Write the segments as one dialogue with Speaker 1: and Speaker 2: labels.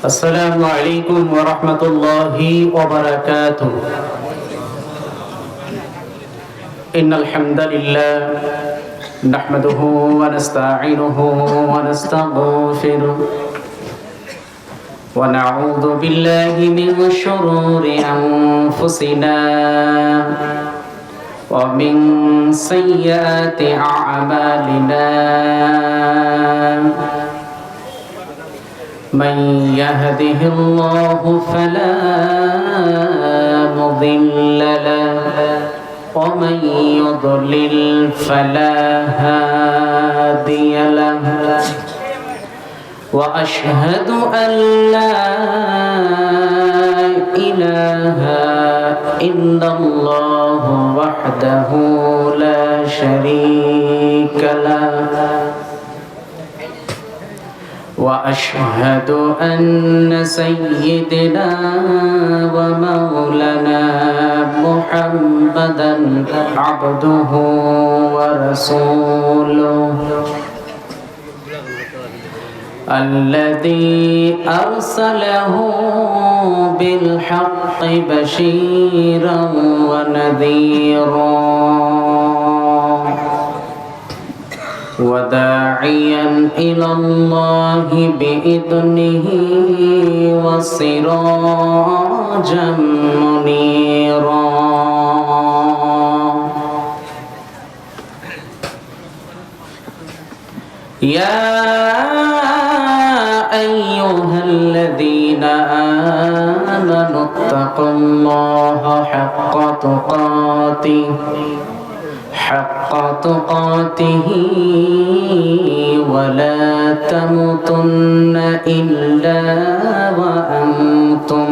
Speaker 1: السلام عليكم ورحمة الله وبركاته. إن الحمد لله نحمده ونستعينه ونستغفره ونعوذ بالله من شرور أنفسنا ومن سيئات أعمالنا. من يهده الله فلا مضل له ومن يضلل فلا هادي له. وأشهد أن لا إله إلا الله وحده لا شريك له. وأشهد أن سيدنا ومولانا محمدا عبده ورسوله الذي أرسله بالحق بشيرا ونذيرا وداعيا إلى الله بإذنه وسراجا منيرا. يا أيها الذين آمنوا اتقوا الله حق تقاته ولا تموتن إلا وأنتم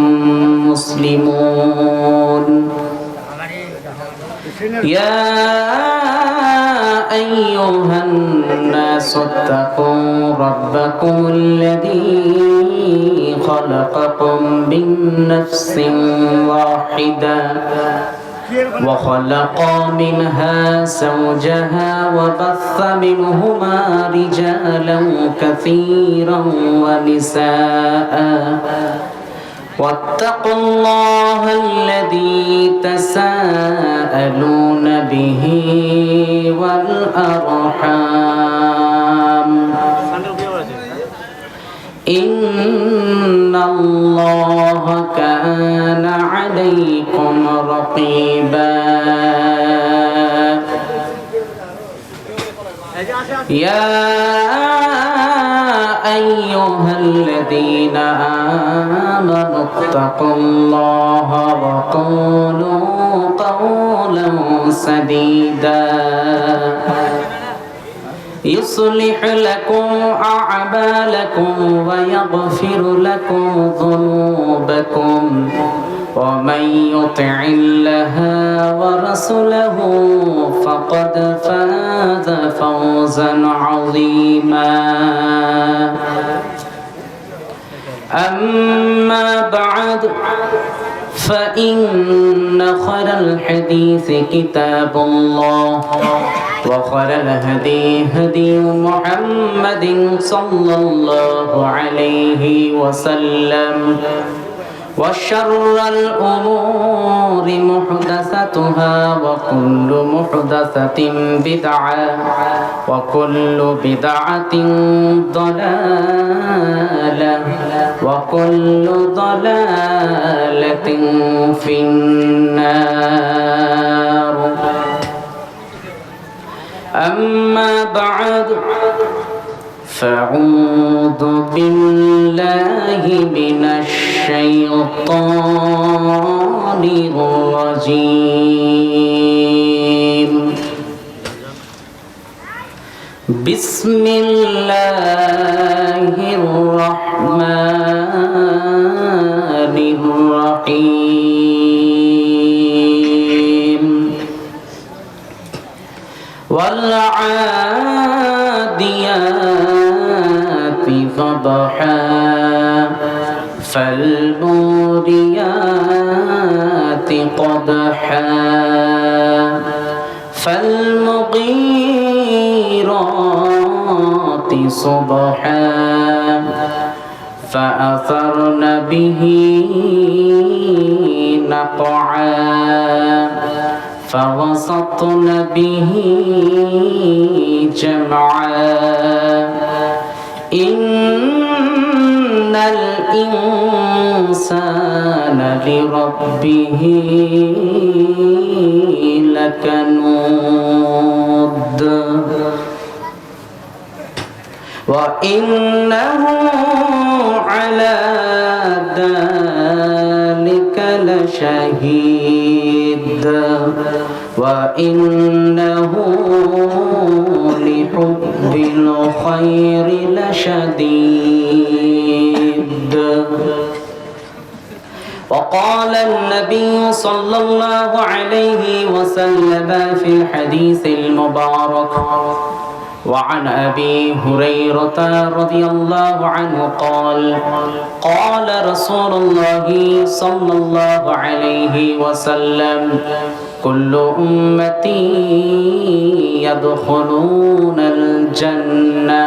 Speaker 1: مسلمون. يا أيها الناس اتقوا ربكم الذي خلقكم من نفس واحدة وخلق منها زوجها وبث منهما رجالا كثيرا ونساء واتقوا الله الذي تساءلون به والأرحام إن الله كان عليكم رقيبا. يا أيها الذين آمنوا اتقوا الله وقولوا قولا سديدا يصلح لكم أعمالكم ويغفر لكم ذنوبكم ومن يطع الله ورسوله فقد فاز فوزا عظيما. أما بعد فإن خير الحديث كتاب الله وخير الهدي هدي محمد صلى الله عليه وسلم وشر الأمور محدثتها وكل محدثة بدعة وكل بدعة ضلالة وكل ضلالة في النار. أما بعد فأعوذ بالله من الشيطان الرجيم. بسم الله الرحمن الرحيم. والعاديات ضبحا فالموريات قدحا فالمغيرات صبحا فأثرن به نقعا فوسطن به جمعا إن الإنسان لربه لكنود وإنه على ذلك لشهيد وإنه لحب الخير لشديد. وقال النبي صلى الله عليه وسلم في الحديث المبارك وعن أبي هريرة رضي الله عنه قال قال رسول الله صلى الله عليه وسلم كل أمتي يدخلون الجنة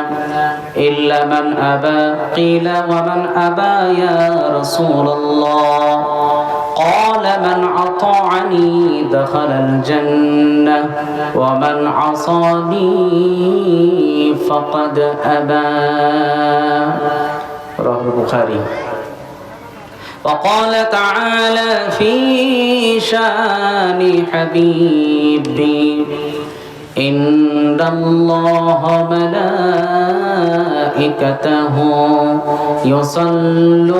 Speaker 1: إلا من أبى قيل ومن أبى يا رسول الله قال من أطاعني دخل الجنة ومن عصاني فقد أبى. رواه البخاري. وقال تعالى في شان حبيبي إن الله ملائكته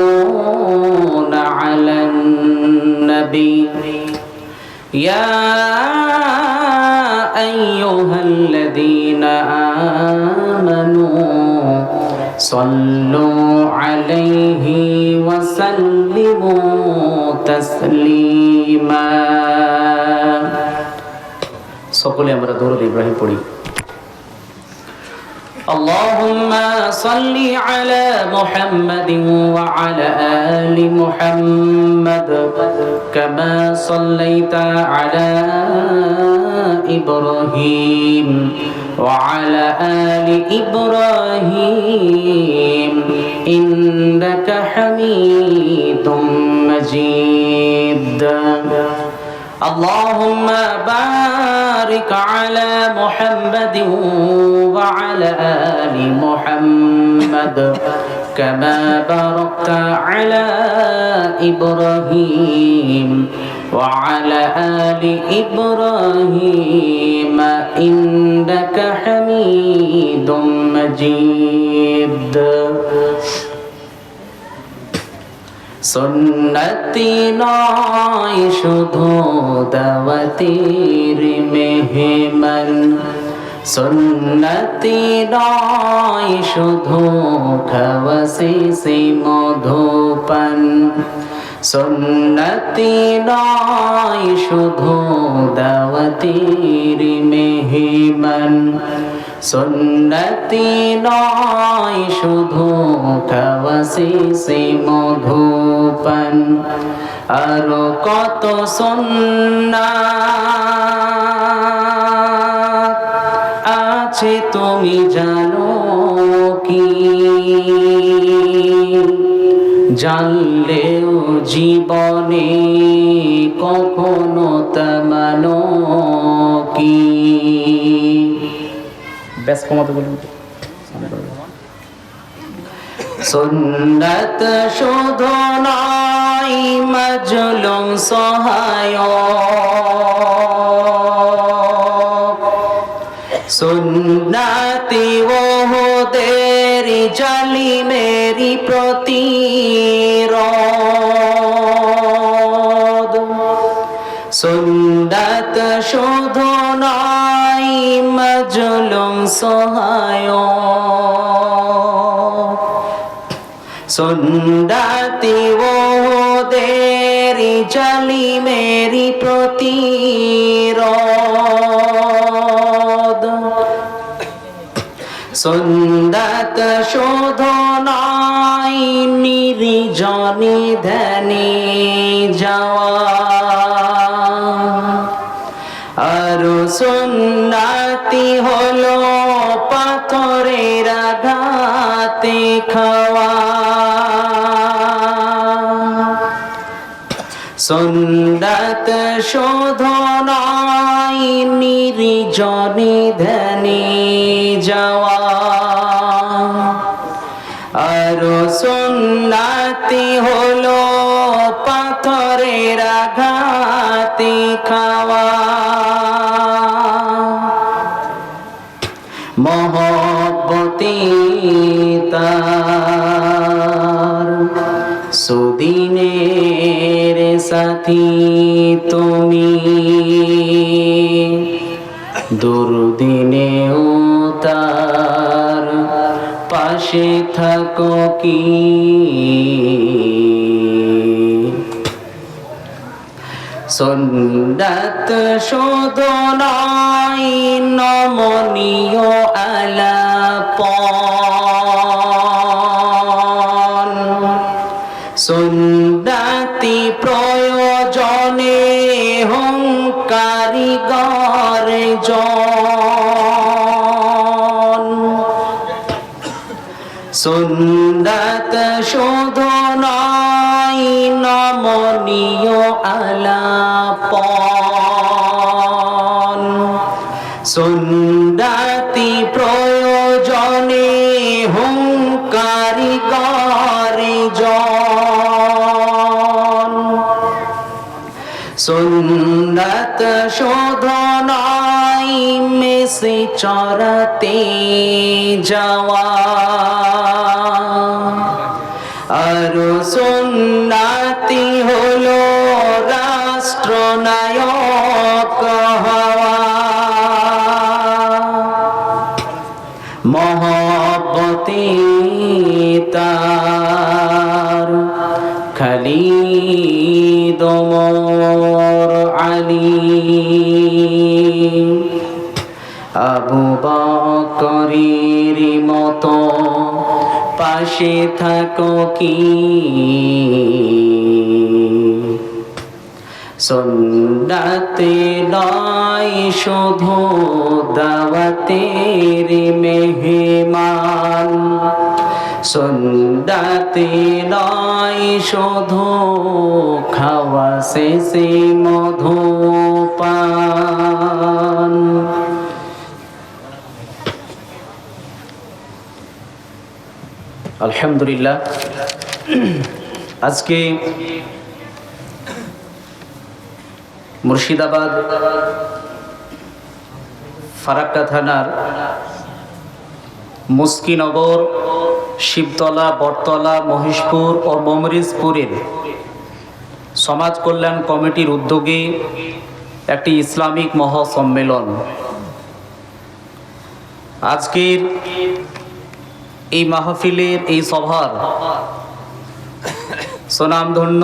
Speaker 1: يصلون على النبي يا أيها الذين آمنوا صلوا عليه وسلموا تسليما. সকলে আমরা দরুদ ইব্রাহিম পড়ি। اللهم صل على محمد وعلى آل محمد كما صليت على إبراهيم وعلى آل إبراهيم إنك حميد مجيد. اللهم بارك على محمد وعلى آل محمد كما باركت على إبراهيم وعلى آل إبراهيم إنك حميد مجيد. সুন্নতি নয় শুধু দাওয়াতের মেহমান, সুন্নতি নয় শুধু খাওয়া শেষে মধুপান, সুন্নতি নয় শুধু দাওয়াতের মেহমান, সুন্নতি নয় শুধু খাওয়া শেষে মধুপান, আরো কত সুন্নাত আছে তুমি জানো কি? জানলেও জীবনে কখনো তা মানো কি? বেশ কমাতে বলুন। সুন্নাত শুধু নয় মাজলুম সহায়ক, সুন্নাতি ওহদের জালিমেরি প্রতিরোধ, সুন্নাত শুধু নয় মাজলুম সহায়ক, সুন্নাতি ওহদের জালিমেরি প্রতিরোধ, সুন্নাত শুধু নয় নির্জনে ধ্যানে যাওয়া, আর সুন্নাতি হলো পাথরের আঘাত খাওয়া সুন্নাত শোধনাই নির্জনে ধ্যানে যাওয়া আর সুন্নাতি হলো পাথরের আঘাতে খাওয়া মহব্বতে তার সুদিনের সাথী তুমি দুর্দিনেও তার পাশে থাকো কি সুন্নাত শোধনাই নমনীয় আলাপন সুন্নাতি প্রয়োজনে হুঙ্কারি গর্জন সুন্নাত শোধনাই নমনীয় আলাপন সুন্নাতি প্রয়োজনে হুঙ্কারি গর্জন সুন্নাত শোধনাই মেসে চরাতে যাওয়া আর সুন্নাতি হলো রাষ্ট্রনায়ক হওয়া মহব্বতে তার খালিদ ওমর আলী আবু বকরের মতো পাশে থাকো কি সুন্নাতে নয় শুধু দাওয়াতের মেহমান সুন্নাতে নয় শুধু খাওয়া শেষে মধুপান আলহামদুলিল্লাহ আজকে মুর্শিদাবাদ ফারাক্কা থানার মুস্কিনগর শিবতলা বটতলা মহেশপুর ও মমরিজপুরের সমাজ কল্যাণ কমিটির উদ্যোগে একটি ইসলামিক মহাসম্মেলন আজকের এই মাহফিলের এই সভার সুনামধন্য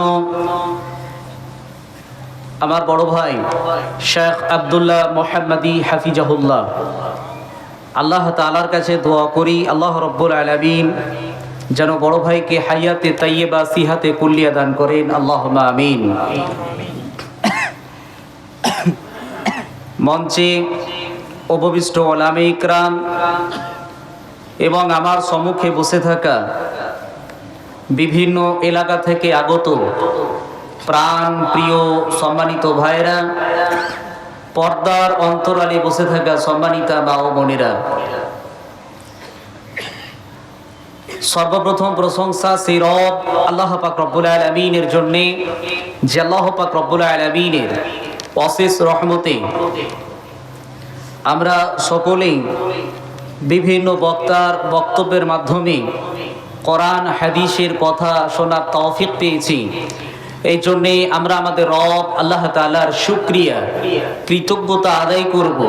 Speaker 1: আমার বড় ভাই শেখ আব্দুল্লাহ মোহাম্মদী হাফিজাহুল্লাহ আল্লাহ তাআলার কাছে দোয়া করি আল্লাহ রব্বুল আলামিন যেন বড় ভাইকে হায়াতে তাইয়্যিবা সিহাতে কুল্লিয়া দান করেন আল্লাহুম্মা আমিন। মঞ্চে উপবিষ্ট ওলামে ইকরাম এবং আমার সম্মুখে বসে থাকা বিভিন্ন এলাকা থেকে আগত প্রাণ প্রিয় সম্মানিত ভাইরা, পর্দার অন্তরালে বসে থাকা সম্মানিতা মা ও বোনেরা, সর্বপ্রথম প্রশংসা সেই রব আল্লাহ পাক রব্বুল আলামিনের জন্যে যে আল্লাহ পাক রব্বুল আলামিনের অশেষ রহমতে আমরা সকলেই বিভিন্ন বক্তার বক্তব্যের মাধ্যমে কোরআন হাদিসের কথা শোনার তৌফিক পেয়েছি। এই জন্যে আমরা আমাদের রব আল্লাহ তাআলার শুকরিয়া কৃতজ্ঞতা আদায় করব।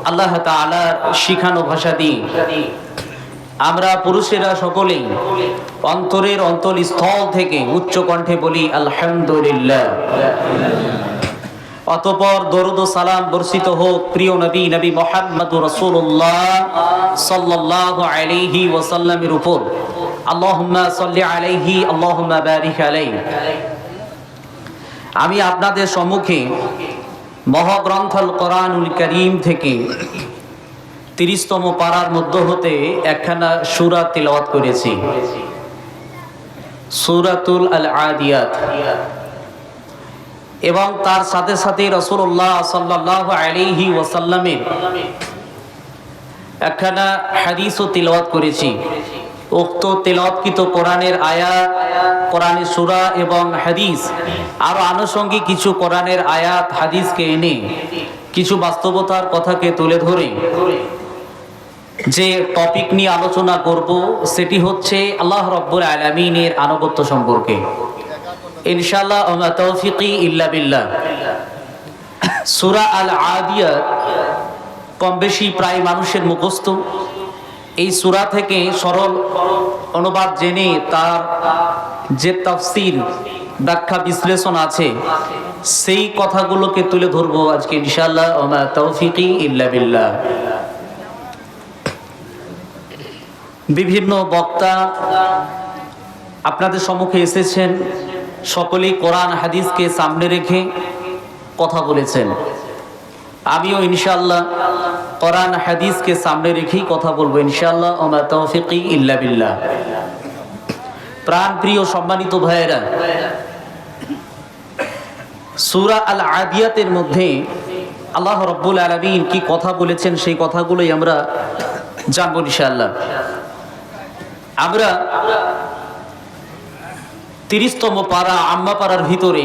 Speaker 1: আল্লাহ তাআলার শিখানো ভাষা দিয়ে আমরা পুরুষেরা সকলেই অন্তরের অন্তঃস্থল থেকে উচ্চ কণ্ঠে বলি আলহামদুলিল্লাহ। অতঃপর দরুদ ও সালাম বর্ষিত হোক প্রিয় নবী নবী মুহাম্মদুর রাসূলুল্লাহ সাল্লাল্লাহু আলাইহি ওয়াসাল্লামের উপর। আল্লাহুম্মা সাল্লি আলাইহি আল্লাহুম্মা বারিক আলাইহি। আমি আপনাদের সম্মুখে মহাগ্রন্থ আল কোরআনুল কারীম থেকে 30তম পারার মধ্যে হতে একখানা সূরা তিলাওয়াত করেছি, সূরাতুল আল আদিয়াত। এবং তার সাথে সাথে রাসূলুল্লাহ সাল্লাল্লাহু আলাইহি ওয়াসাল্লামের একখানা হাদিসও তিলাওয়াত করেছি। উক্ত তিলাওয়াতকৃত কোরআনের আয়াত, কোরআনের সূরা এবং হাদিস, আরো আনুষঙ্গিক কিছু কোরআনের আয়াত হাদিসকে এনে কিছু বাস্তবতার কথাকে তুলে ধরে যে টপিক নিয়ে আলোচনা করব সেটি হচ্ছে আল্লাহ রাব্বুল আলামিনের আনুগত্য সম্পর্কে। ইনশাআল্লাহ ওয়া মা তাওফিকি ইল্লা বিল্লাহ। সূরা আল আদিয়াত কম বেশি প্রায় মানুষের মুখস্থ। এই সূরা থেকে সরল অনুবাদ জেনে তার যে তাফসীর, ব্যাখ্যা, বিশ্লেষণ আছে সেই কথাগুলোকে তুলে ধরবো আজকে ইনশাআল্লাহ ওয়া মা তাওফিকি ইল্লা বিল্লাহ। বিভিন্ন বক্তা আপনাদের সম্মুখে এসেছেন, সকলেই কোরআন হাদিসকে সামনে রেখে কথা বলেছেন। আমিও ইনশাআল্লাহ কোরআন হাদিসকে সামনে রেখেই কথা বলবো ইনশাআল্লাহ ওয়া মা তাওফিকি ইল্লা বিল্লাহ। প্রাণ প্রিয় সম্মানিত ভাইয়েরা, সূরা আল আদিয়াতের মধ্যে আল্লাহ রাব্বুল আলামিন কি কথা বলেছেন সেই কথাগুলোই আমরা জানবো ইনশাআল্লাহ। আমরা 30তম পারা আম্মা পারার ভিতরে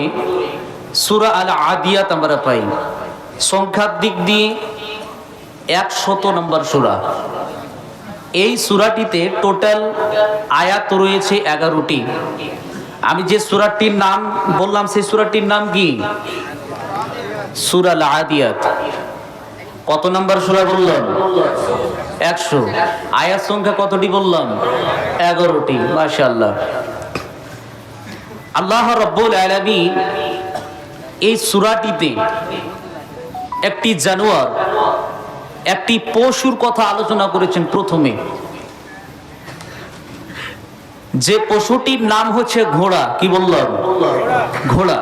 Speaker 1: সূরা আল আদিয়াত আমরা পাই। সংখ্যার দিক দিয়ে 100 নম্বর সূরা। এই সূরাটিতে টোটাল আয়াত রয়েছে 11টি। আমি যে সূরাটির নাম বললাম সেই সূরাটির নাম কি? সূরা আল আদিয়াত। কত নম্বর সূরা বললাম? 100। আয়াত সংখ্যা কতটি বললাম? 11টি। মাশাআল্লাহ। আল্লাহ রাব্বুল আলামিন এই সূরাটিতে একটি জানোয়ার, একটি পশুর কথা আলোচনা করেছেন। প্রথমে যে পশুটির নাম হচ্ছে ঘোড়া। কি বললাম? ঘোড়া।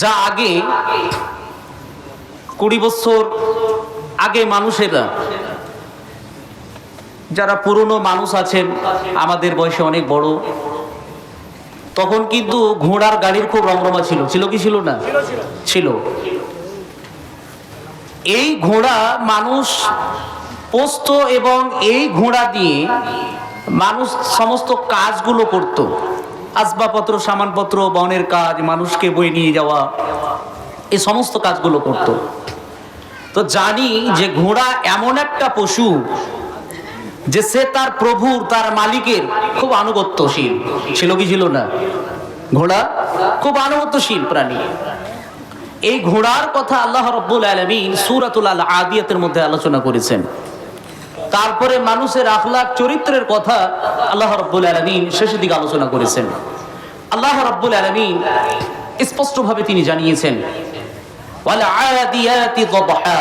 Speaker 1: যা আগে 20 বছর আগে মানুষেরা, যারা পুরনো মানুষ আছেন, আমাদের বয়সে অনেক বড়, তখন কিন্তু ঘোড়ার গাড়ির খুব রমরমা ছিল। ছিল কি ছিল না? ছিল। এই ঘোড়া মানুষ পোষত এবং এই ঘোড়া দিয়ে মানুষ সমস্ত কাজগুলো করত। আসবাবপত্র, সামানপত্র, বনের কাজ, মানুষকে বয়ে নিয়ে যাওয়া, এই সমস্ত কাজগুলো করত। তো জানি যে ঘোড়া এমন একটা পশু যে সে তার প্রভুর, তার মালিকের খুব আনুগত্যশীল। ছিল কি ছিল না? ঘোড়া খুব আনুগত্যশীল প্রাণী। এই ঘোড়ার কথা আল্লাহ রাব্বুল আলামিন সূরাতুল আল আদিয়াতের মধ্যে আলোচনা করেছেন। তারপরে মানুষের আখলাক, চরিত্রের কথা আল্লাহ রাব্বুল আলামিন শেষের দিকে আলোচনা করেছেন। আল্লাহ রাব্বুল আলামিন স্পষ্টভাবে তিনি জানিয়েছেন, ওয়াল আদিয়াতি দবহা।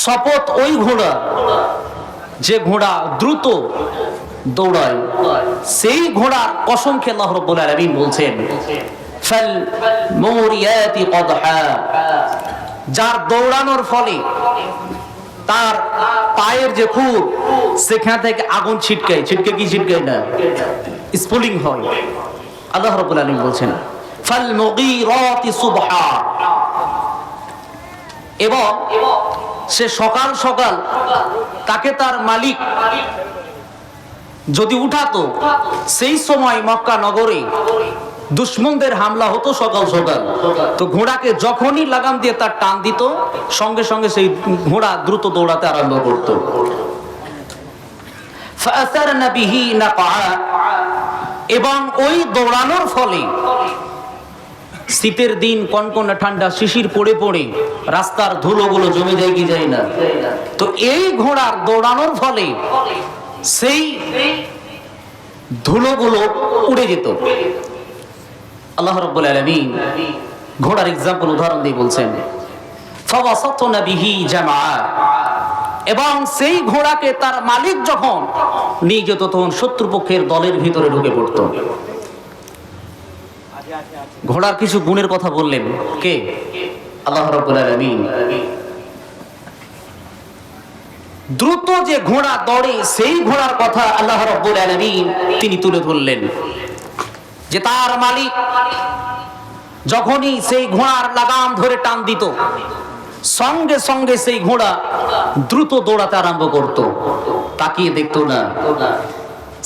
Speaker 1: শপথ ওই ঘোড়া যে ঘোড়া দ্রুত দৌড়ায়, সেই ঘোড়ার কসম খেয়ে আল্লাহ রাব্বুল আলামিন বলছেন, ফাল মুরিয়াতি কদহা। যার দৌড়ানোর ফলে তার পায়ের যে খুর, সেখান থেকে আগুন ছিটকায়। ছিটকে কি ছিটকায় না? স্ফুলিং হয়। আল্লাহ রাব্বুল আলামিন বলছেন, ফাল মুগীরাতি সুবহা। এবং সে সকাল সকাল তাকে তার মালিক যদি উঠাতো, সেই সময় মক্কা নগরে দুশমনদের হামলা হতো সকাল সকাল। তো ঘোড়াকে যখনই লাগাম দিয়ে তার টান দিত, সঙ্গে সঙ্গে সেই ঘোড়া দ্রুত দৌড়াতে আরম্ভ করত। ফাআসারনা বিহি নাকা। এবং ওই দৌড়ানোর ফলে শীতের দিন কনকনে ঠান্ডা, শিশির পড়ে পড়ে রাস্তার ধুলোগুলো জমে যায় কি যায় না? তো এই ঘোড়ার দৌড়ানোর ফলে সেই ধুলোগুলো উড়ে যেত। আল্লাহ রাব্বুল আলামিন ঘোড়ার এক্সাম্পল, উদাহরণ দিয়ে বলছেন, ফাওয়াসাতনা বিহি জামা। এবং সেই ঘোড়াকে তার মালিক যখন নিয়ে যেত, তখন শত্রুপক্ষের দলের ভিতরে ঢুকে পড়ত। ঘোড়ার কিছু গুণের কথা বললেন কে? আল্লাহ রাব্বুল আলামিন। দ্রুত যে ঘোড়া দৌড়ে সেই ঘোড়ার কথা আল্লাহ রাব্বুল আলামিন তিনি তুলে ধরলেন, যে তার মালিক যখনই সেই ঘোড়ার লাগাম ধরে টান দিত, সঙ্গে সঙ্গে সেই ঘোড়া দ্রুত দৌড়াতে আরম্ভ করত, তাকিয়ে দেখতো না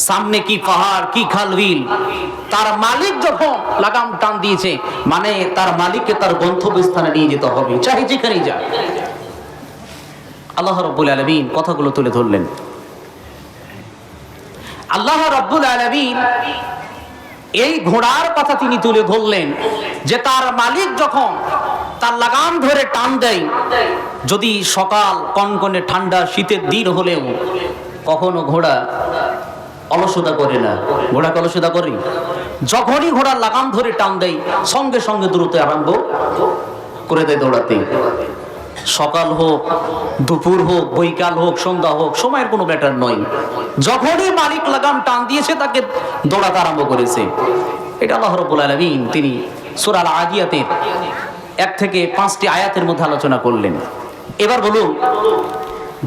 Speaker 1: সামনে কি পাহাড় কি খাল বিল। তার মালিক যখন লাগাম টান দিয়েছে, মানে তার মালিককে তার গন্তব্যস্থানে নিয়ে যেতে হবে, চাই যেখানেই যায়। আল্লাহ রাব্বুল আলামিন কথাগুলো তুলে ধরলেন। আল্লাহ রাব্বুল আলামিন এই ঘোড়ার কথা তিনি তুলে ধরলেন, যে তার মালিক যখন তার লাগাম ধরে টান দেয়, যদি সকাল কনকনে ঠান্ডা শীতের দিন হলেও কখনো ঘোড়া অলসতা করে না। ঘোড়া অলসতা করে? যখনই ঘোড়ার লাগাম ধরে টান দেয়, সঙ্গে সঙ্গে দ্রুত আরম্ভ করে দেয় দৌড়াতে। সকাল হোক, দুপুর হোক, বৈকাল হোক, সন্ধ্যা হোক, সময়ের কোনো ব্যাটার নয়। যখনই মালিক লাগাম টান দিয়েছে, তাকে দৌড়াতে আরম্ভ করেছে। এটা আল্লাহ রাব্বুল আলামিন তিনি সূরা আল আদিয়াতের 1 থেকে 5টি আয়াতের মধ্যে আলোচনা করলেন। এবার বলুন,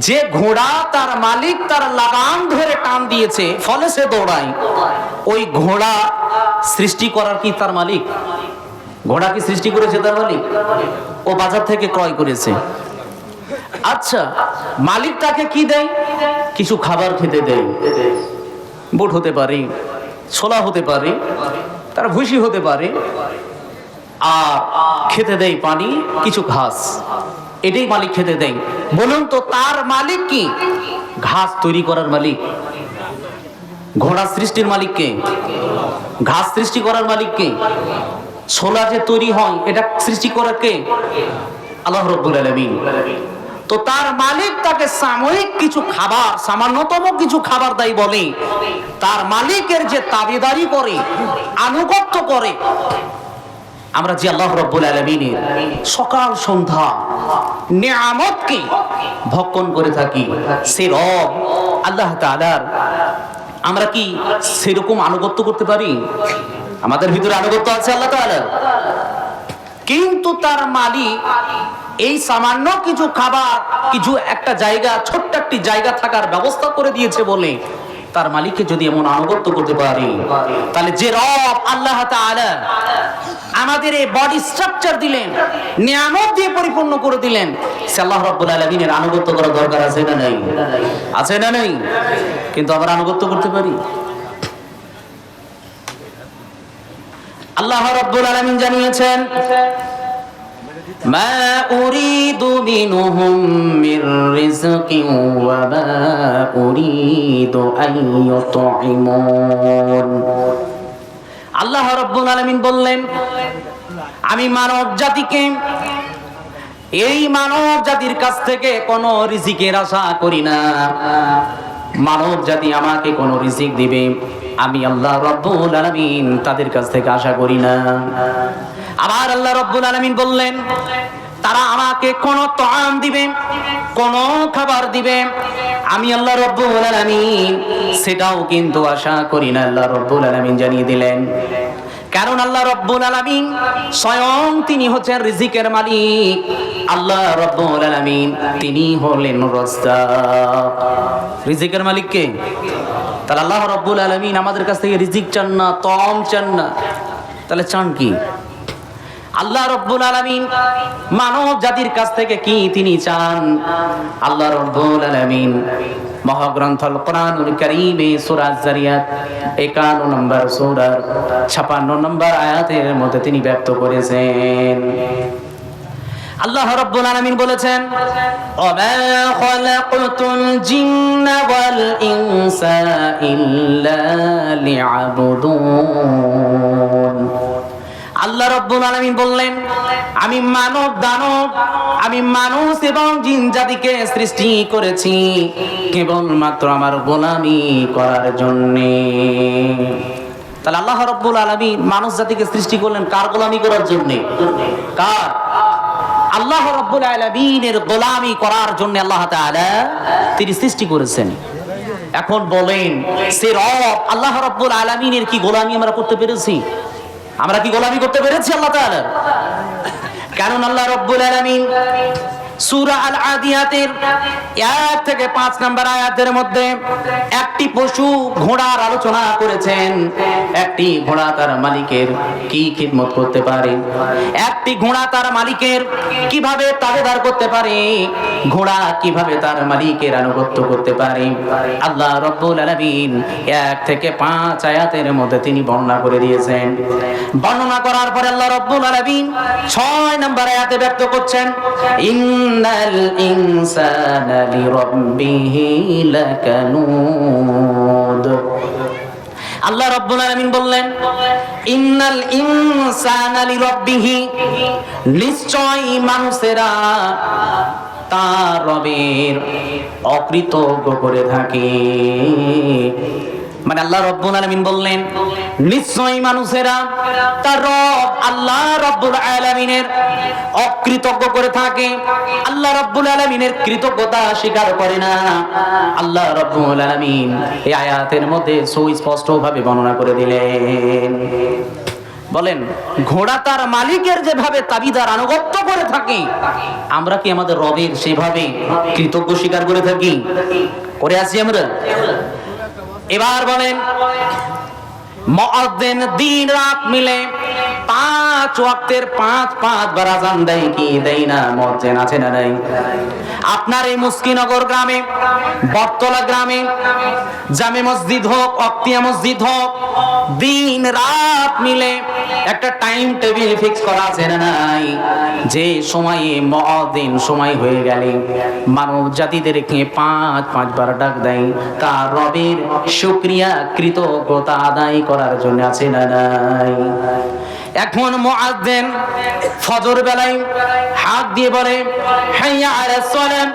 Speaker 1: যে ঘোড়া তার মালিক তার লাগাম ধরে টান দিয়েছে, ফলে সে দৌড়ায়, ওই ঘোড়া সৃষ্টি করার কি তার মালিক? ঘোড়া কি সৃষ্টি করেছে তার মালিক? ও বাজার থেকে ক্রয় করেছে। আচ্ছা, মালিক তাকে কি দেয়? কিছু খাবার খেতে দেয়। বুট হতে পারে, ছোলা হতে পারে, তার ভুসি হতে পারে, আর খেতে দেয় পানি, কিছু ঘাস। এটাই মালিক খেতে দেয়। বলুন তো, তার মালিক কি? ঘাস তৈরি করার মালিক? ঘোড়া সৃষ্টির মালিক কে? ঘাস সৃষ্টি করার মালিক কে? ছোলা যে তৈরি হয়, এটা সৃষ্টি করার কে? আল্লাহ রাব্বুল আলামিন। তো তার মালিক তাকে সাময়িক কিছু খাবার, সামান্যতম কিছু খাবার দেয় বলে তার মালিকের যে তাবেদারি করে, আনুগত্য করে, আমরা যে আল্লাহ রাব্বুল আলামিনের সকাল সন্ধ্যা নিয়ামতকে ভক্ষণ করে থাকি, সে রব আল্লাহ তাআলার আমরা কি সেরকম আনুগত্য করতে পারি? আমাদের ভিতরে আনুগত্য আছে আল্লাহ তাআলার, কিন্তু তার মালিক এই সামান্য কিছু খাবার, কিছু একটা জায়গা, ছোট্ট একটি জায়গা থাকার ব্যবস্থা করে দিয়েছে বলে তার মালিককে যদি এমন আনুগত্য করতে পারি, তাহলে যে রব আল্লাহ তাআলা আমাদের এই বডি স্ট্রাকচার দিলেন, নিয়ামত দিয়ে পরিপূর্ণ করে দিলেন, সে আল্লাহ রাব্বুল আলামিনের আনুগত্য করা দরকার আছে না নাই? আছে না নাই? কিন্তু আমরা আনুগত্য করতে পারি? আল্লাহ রাব্বুল আলামিন জানিয়েছেন, মা উরিদু মিনহুম মির রিজকিন ওয়া মা উরিদু আন ইউতঈমুন। আল্লাহ রাব্বুল আলামিন বললেন, আমি মানব জাতিকে, এই মানব জাতির কাছ থেকে কোনো রিজিকের আশা করি না। মানব জাতি আমাকে কোনো রিজিক দিবে, আমি আল্লাহ রাব্বুল আলামিন তাদের কাছ থেকে আশা করি না। আবার আল্লাহ রাব্বুল আলামিন বললেন, তারা আমাকে কোন তাআম দিবে, কোন খাবার দিবে, আমি আল্লাহ রাব্বুল আলামিন সেটাও কিন্তু আশা করি না। আল্লাহ রাব্বুল আলামিন জানিয়ে দিলেন, কারণ আল্লাহ রাব্বুল আলামিন স্বয়ং তিনি হচ্ছেন রিজিকের মালিক। আল্লাহ রাব্বুল আলামিন তিনি হলেন রাজ্জাক। রিজিকের মালিক কে? তাহলে আল্লাহ রাব্বুল আলামিন আমাদের কাছ থেকে রিজিক চান না, তাআম চান না, তাহলে চান কি? আল্লাহ রাব্বুল আলামিন মানব জাতির কাছ থেকে কি তিনি চান? আল্লাহ রাব্বুল আলামিন মহাগ্রন্থ আল কোরআনুল কারীমে সূরা আয-যারিয়াত 51 নম্বর সূরার 56 নম্বর আয়াতের মধ্যে তিনি ব্যক্ত করেছেন। আল্লাহ রাব্বুল আলামিন বলেছেন, ওয়া খালাকতুল জিন্না ওয়াল ইনসা ইল্লা লিয়াবুদুন। আল্লাহ রাব্বুল আলামিন বললেন, আমি মানব দানব, আমি মানুষ এবং জিন জাতিকে সৃষ্টি করেছি কেবলমাত্র আমার গোলামি করার জন্য। তাহলে আল্লাহ রাব্বুল আলামিন মানুষ জাতিকে সৃষ্টি করলেন কার গোলামি করার জন্য? কার? আল্লাহ রাব্বুল আলামিনের গোলামি করার জন্য আল্লাহ তাআলা তিনি সৃষ্টি করেছেন। এখন বলেন, সে রব আল্লাহ রাব্বুল আলামিনের কি গোলামি আমরা করতে পেরেছি? আমরা কি গোলামি করতে পেরেছি আল্লাহ তাআলার? কারণ আল্লাহ রাব্বুল আলামিন সূরা আল আদিয়াতের 1 থেকে 5 নম্বর আয়াতের মধ্যে একটি পশু ঘোড়ার আলোচনা করেছেন। একটি ঘোড়া তার মালিকের কি খিদমত করতে পারে, একটি ঘোড়া তার মালিকের কিভাবে তাবেদার করতে পারে, ঘোড়া কিভাবে তার মালিকের আনুগত্য করতে পারে। আল্লাহ রাব্বুল আলামিন 1 থেকে 5 আয়াতের মধ্যে তিনি বর্ণনা করে দিয়েছেন। বর্ণনা করার পরে আল্লাহ রাব্বুল আলামিন 6 নম্বর আয়াতে ব্যক্ত করছেন, ইন্নাল ইনসানা লিরাব্বিহি লাকানুদ। আল্লাহ রাব্বুল আলামিন বললেন, ইন্নাল ইনসানা লিরাব্বিহি, নিশ্চয় মানুষেরা তার রবের অকৃতজ্ঞ করে থাকে। মানে আল্লাহ রাব্বুল আলামিন বললেন, নিশ্চয়ই মানুষেরা তার রব আল্লাহ রাব্বুল আলামিনের অকৃতজ্ঞ করে থাকে। আল্লাহ রাব্বুল আলামিনের কৃতজ্ঞতা স্বীকার করে না। আল্লাহ রাব্বুল আলামিন এই আয়াতের মধ্যে সুস্পষ্টভাবে বর্ণনা করে দিলেন। বলেন, ঘোড়া তার মালিকের যেভাবে তাবিদার আনুগত্য করে থাকে, আমরা কি আমাদের রবের সেভাবে কৃতজ্ঞ স্বীকার করে থাকি? করে আছি আমরা? এবার বলেন, মুয়াজ্জিন দিন রাত মিলে 5 ওয়াক্তের 5 বার আযান দেয় কি দেয় না? মুয়াজ্জিন আছে না নাই? আপনার এই মুস্কিনগর গ্রামে, বটতলা গ্রামে জামে মসজিদ হোক, অক্তিয়া মসজিদ হোক, দিন রাত মিলে একটা টাইম টেবিল ফিক্স করা আছে না নাই? যে সময়ে মুয়াজ্জিন সময় হয়ে গেলে মানব জাতিদেরকে 5 বার ডাক দেয় তার রবের শুকরিয়া কৃতজ্ঞতা আদায় করার জন্য, আছে না নাই? এখন মুয়াজ্জিন ফজর বেলায় হাত দিয়ে বলে, হাইয়া আলাস সালাত,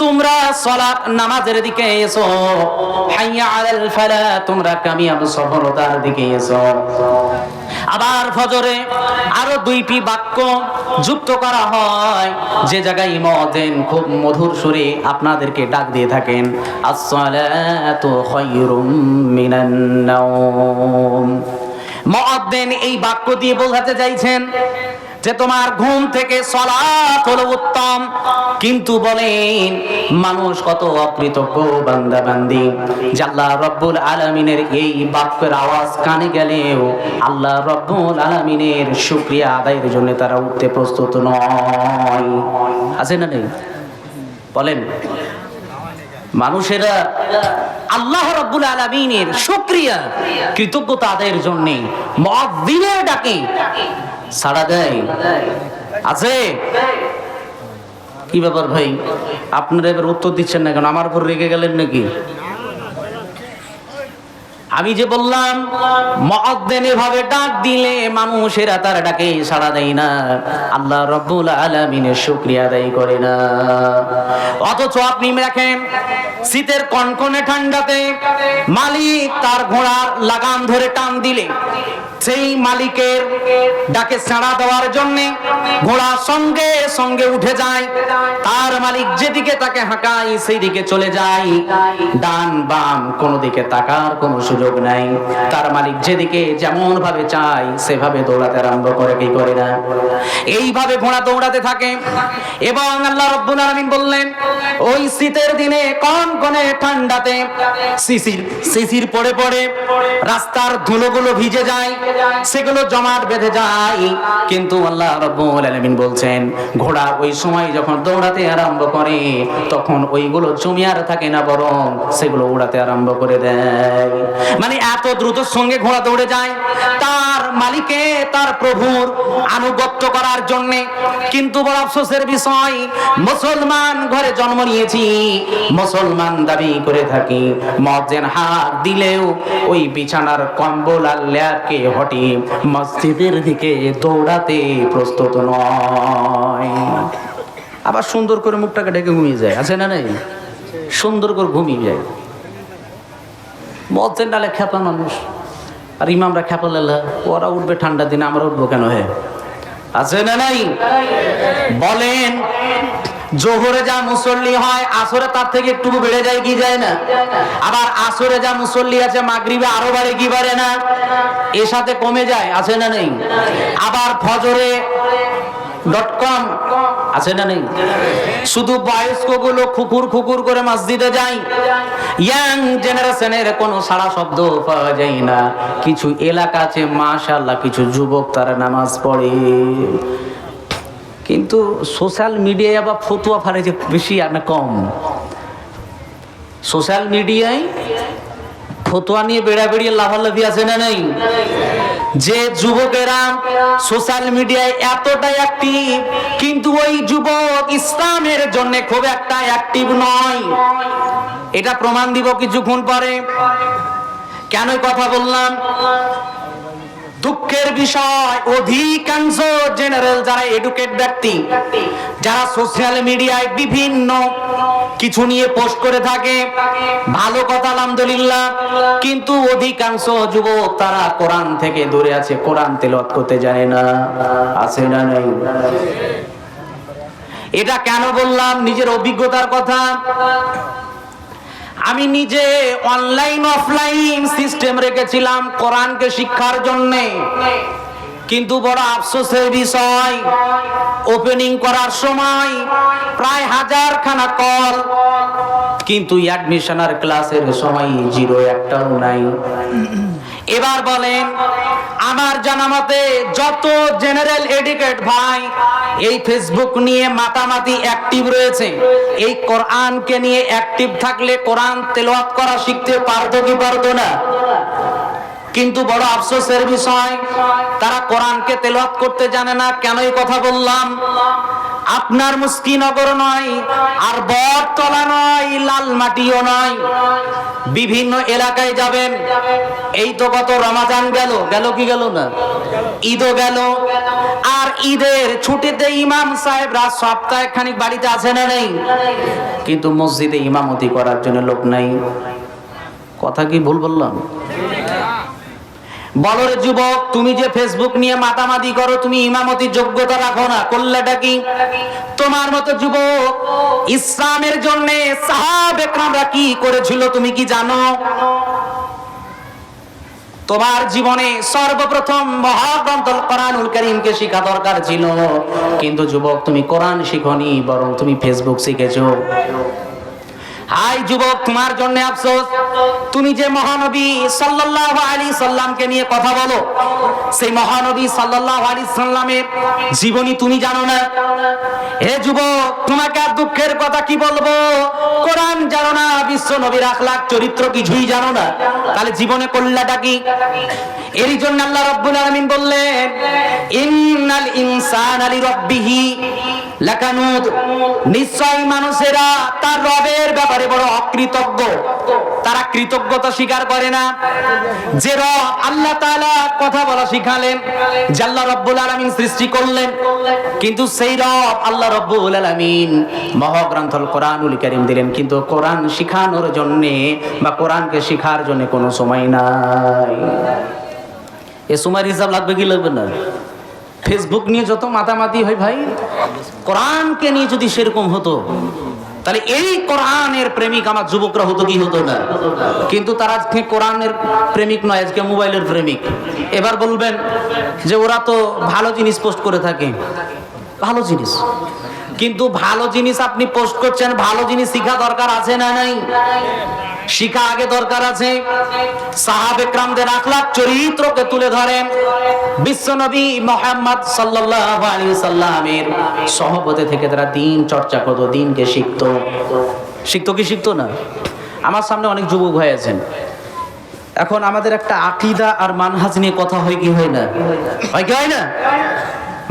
Speaker 1: তোমরা সালাত নামাজের দিকে এসো। হাইয়া আলাল ফালাহ, তোমরা কামিয়াব সফলতার দিকে এসো। আবার ফজরে আরো 2টি বাক্য যুক্ত করা হয়, যে জায়গায় মুয়াজ্জিন খুব মধুর সুরে আপনাদেরকে ডাক দিয়ে থাকেন, আস-সালাতু খায়রুম মিনান নাওম। মুয়াজ্জিন এই বাক্য দিয়ে বোঝাতে চাইছেন যে তোমার ঘুম থেকে সালাত হলো উত্তম। কিন্তু বলেন, মানুষ কত অকৃতজ্ঞ বান্দা বান্দি, যে আল্লাহ রাব্বুল আলামিনের এই বাক্যের আওয়াজ কানে গেলেও আল্লাহ রাব্বুল আলামিনের শুকরিয়া আদায়ের জন্য তারা উঠতে প্রস্তুত নয়। আছে না নেই? বলেন, মানুষেরা আল্লাহ রাব্বুল আলামিনের শুকরিয়া কৃতজ্ঞতা আদায়ের জন্য মুয়াজ্জিনের ডাকে সাড়া দেয়। আছে? কি ব্যাপার ভাই, আপনারা এবার উত্তর দিচ্ছেন না কেন? আমার উপর রেগে গেলেন নাকি? আমি যে বললাম মুয়াজ্জিন এভাবে ডাক দিলে মানুষেরা তার ডাকে সাড়া দেয় না, আল্লাহ রাব্বুল আলামিনের শুকরিয়া আদায় করে না। অথচ আপনি দেখেন, শীতের কনকনে ঠান্ডাতে মালিক তার ঘোড়ার লাগাম ধরে টান দিলে সেই মালিকের ডাকে সাড়া দেওয়ার জন্য ঘোড়া সঙ্গে সঙ্গে উঠে যায়। তার মালিক যেদিকে তাকে হাঁকায় সেই দিকে চলে যায়, ডান বাম কোনো দিকে তাকার কোনো সুযোগ নাই। তার মালিক যেদিকে যেমন ভাবে চায় সেভাবে দৌড়াতে আরম্ভ করে, কি করে না? এইভাবে ঘোড়া দৌড়াতে থাকে। এবং আল্লাহ রাব্বুল আলামিন বললেন, ওই শীতের দিনে কনকনে ঠান্ডাতে শিশির পড়ে পড়ে রাস্তার ধুলোগুলো ভিজে যায়, সেগুলো জমাট বেঁধে যায়। কিন্তু আল্লাহ রাব্বুল আলামিন বলছেন, ঘোড়া ওই সময় যখন দৌড়াতে আরম্ভ করে তখন ওইগুলো জমে আর থাকে না, বরং সেগুলো উড়াতে আরম্ভ করে দেয়। মানে এত দ্রুত সঙ্গে ঘোড়া দৌড়ে যায় তার মালিকে, তার প্রভুর আনুগত্য করার জন্য। কিন্তু বড় আফসোসের বিষয়, মুসলমান ঘরে জন্ম নিয়েছি, মুসলমান দাবি করে থাকি, মুয়াজ্জিন হাত দিলেও ওই বিছানার কম্বল আর ল্যাপকে হটি মসজিদের দিকে দৌড়াতে প্রস্তুত নয়। আবার সুন্দর করে মুখটাকে ঢেকে ঘুমিয়ে যায়। আছে না নাই? সুন্দর করে ঘুমিয়ে যায়। মুয়াজ্জিন ডালে খেপা মানুষ, আর ইমামরা খেপা লেলা, ওরা উঠবে ঠান্ডার দিনে, আমরা উঠবো কেন? হে, আছে না নাই? বলেন, জোহরে যা মুসল্লি হয় আসরে তার থেকে একটু বেড়ে যায় কি যায় না? আবার আসরে যা মুসল্লি আছে মাগরিবে আরো বাড়ে কি বাড়ে না? এর সাথে কমে যায়। আছে না নেই? আবার ফজরে .com আছে না নেই? শুধু বয়স্কগুলো খুকুর খুকুর করে মসজিদে যায়, ইয়াং জেনারেশনের কোনো সাড়া শব্দ পাওয়া যায় না। কিছু এলাকা আছে মাশাআল্লাহ, কিছু যুবক তারা নামাজ পড়ে, কিন্তু সোশ্যাল মিডিয়ায় আবার ফতুয়া ফারে যে বেশি আর না কম। সোশ্যাল মিডিয়ায় ফতুয়া নিয়ে বেড়াবেড়িয়ে লাভালাভি আছে না নেই? যে যুবকেরা সোশ্যাল মিডিয়ায় এতটাই অ্যাক্টিভ, কিন্তু ওই যুবক ইসলামের জন্য খুব একটা অ্যাক্টিভ নয়। এটা প্রমাণ দিব কিছুক্ষণ পরে। কেন কথা বললাম? দুঃখের বিষয়, অধিকাংশ জেনারেল যারা এডুকেট ব্যক্তি, যারা সোশ্যাল মিডিয়ায় বিভিন্ন কিছু নিয়ে পোস্ট করে থাকে, ভালো কথা আলহামদুলিল্লাহ, কিন্তু অধিকাংশ যুবক তারা কোরআন থেকে দূরে আছে, কোরআন তেলাওয়াত করতে জানে না। আছে না নাই? এটা কেন বললাম? নিজের অভিজ্ঞতার কথা। আমি নিজে অনলাইন অফলাইন সিস্টেম রেখেছিলাম কোরআনকে শিক্ষার জন্য, কিন্তু বড় আফসোসের বিষয়, ওপেনিং করার সময় প্রায় 1000 খানা কল, কিন্তু অ্যাডমিশন আর ক্লাসের সময় জিরো, একটাও নাই। এবার বলেন, আমার জানা মতে যত জেনারেল এডুকেট ভাই এই ফেসবুক নিয়ে মাতামাতি অ্যাক্টিভ রয়েছে, এই কোরআনকে নিয়ে অ্যাক্টিভ থাকলে কোরআন তেলাওয়াত করা শিখতে পারতো কি পারতো না? কিন্তু বড় আফসোসের বিষয়, তারা কোরআনকে তেলাওয়াত করতে জানে না। কেন এই কথা বললাম? আপনার মুস্কিনগর নয়, আর বটতলা নয়, লালমাটিও নয়, বিভিন্ন এলাকায় যাবেন। এই তো গত রমাজান গেল, গেল কি গেল না? ঈদও গেল। আর ঈদের ছুটিতে ইমাম সাহেবরা সপ্তাহে খানিক বাড়িতে আছে না নেই? কিন্তু মসজিদে ইমামতি করার জন্য লোক নাই। কথা কি ভুল বললাম? বলো রে যুবক, তুমি যে ফেসবুক নিয়ে মাতামাতি করো, তুমি ইমামতির যোগ্যতা রাখো না, করলেটা কি? তোমার মতো যুবক ইসলামের জন্য সাহাবে কেরামরা কি করেছিল তুমি কি জানো? তোমার জীবনে সর্বপ্রথম মহাগ্রন্থ কোরআনুল কারীমকে শিখা দরকার ছিল, কিন্তু যুবক তুমি কোরআন শিখনি, বরং তুমি ফেসবুক শিখেছো। হাই যুবক, তোমার জন্য আফসোস, তুমি যে মহানবী সাল্লাল্লাহু আলাইহি সাল্লামকে নিয়ে কথা বলো, সেই মহানবী সাল্লাল্লাহু আলাইহি সাল্লামের জীবনী তুমি জানো না। হে যুবক, তোমাকে আর দুঃখের কথা কি বলবো, কোরআন জানো না, বিশ্ব নবীর আখলাক চরিত্র কিছুই জানো না, তাহলে জীবনে করলাটা কি? এরই জন্য আল্লাহ রাব্বুল আলামিন বললেন, ইন্নাল ইনসানা লিরাব্বিহি লাকানুদ, নিশ্চয় মানুষেরা তার রবের ব্যাপারে বড় অকৃতজ্ঞ। তারা কৃতজ্ঞতা স্বীকার করে না। যে রব আল্লাহ তাআলা কথা বলা শিখালেন, যে আল্লাহ রাব্বুল আলামিন সৃষ্টি করলেন, কিন্তু সেই রব আল্লাহ রাব্বুল আলামিন মহাগ্রন্থ কোরআনুল কারীম দিলেন, কিন্তু কোরআন শিখানোর জন্য বা কোরআনকে শিখার জন্য কোনো সময় নাই। এ সময়ের হিসাব লাগবে কি লাগবে না? ফেসবুক নিয়ে যত মাতামাতি হয় ভাই, কোরআনকে নিয়ে যদি সেরকম হতো, তাহলে এই কোরআনের প্রেমিক আমার যুবকরা হতো কি হতো না? কিন্তু তারা আজকে কোরআনের প্রেমিক নয়, আজকে মোবাইলের প্রেমিক। এবার বলবেন যে ওরা তো ভালো জিনিস পোস্ট করে থাকে, ভালো জিনিস, কিন্তু ভালো জিনিস আপনি পোস্ট করছেন, ভালো জিনিস শিখা দরকার আছে না নাই? শিখা আগে দরকার আছে। সাহাবে কেরামদের আখলাক চরিত্রকে তুলে ধরেন, বিশ্বনবী মুহাম্মদ সাল্লাল্লাহু আলাইহি সাল্লামের সহবতে থেকে তারা দিন চর্চা করতো, দিনকে শিখতো। শিখতো কি শিখতো না? আমার সামনে অনেক যুবক ভাই আছেন, এখন আমাদের একটা আকীদা আর মানহাজ নিয়ে কথা হয় কি হয় না? হয় কি হয় না?